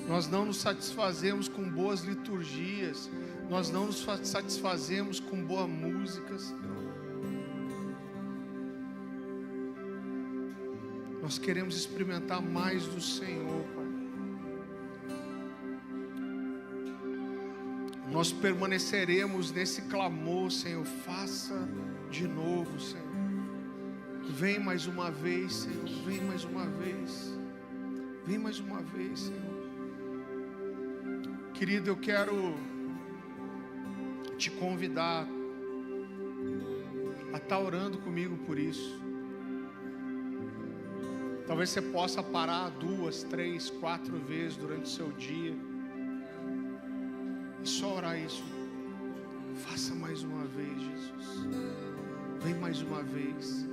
nós não nos satisfazemos com boas liturgias, nós não nos satisfazemos com boa música, Senhor. Nós queremos experimentar mais do Senhor, Pai. Nós permaneceremos nesse clamor, Senhor. Faça de novo, Senhor. Vem mais uma vez, Senhor. Vem mais uma vez. Vem mais uma vez, Senhor. Querido, eu quero te convidar a estar orando comigo por isso. Talvez você possa parar 2, 3, 4 vezes durante o seu dia e só orar isso. Faça mais uma vez, Jesus. Vem mais uma vez.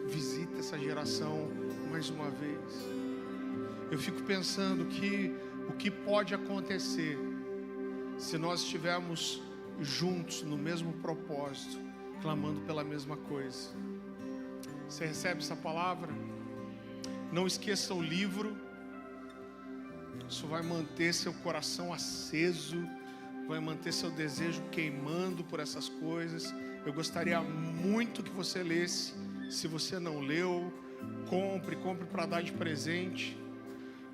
Visita essa geração mais uma vez. Eu fico pensando que o que pode acontecer se nós estivermos juntos no mesmo propósito, clamando pela mesma coisa. Você recebe essa palavra? Não esqueça o livro. Isso vai manter seu coração aceso, vai manter seu desejo queimando por essas coisas. Eu gostaria muito que você lesse. Se você não leu, compre para dar de presente.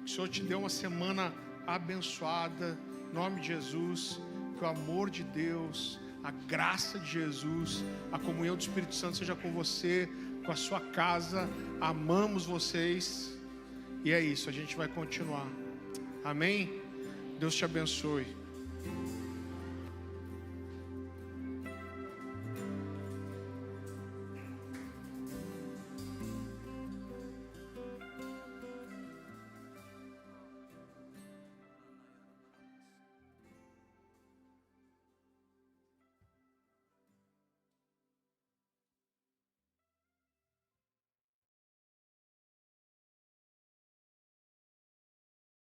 Que o Senhor te dê uma semana abençoada, em nome de Jesus. Que o amor de Deus, a graça de Jesus, a comunhão do Espírito Santo seja com você, com a sua casa. Amamos vocês. E é isso, a gente vai continuar. Amém? Deus te abençoe.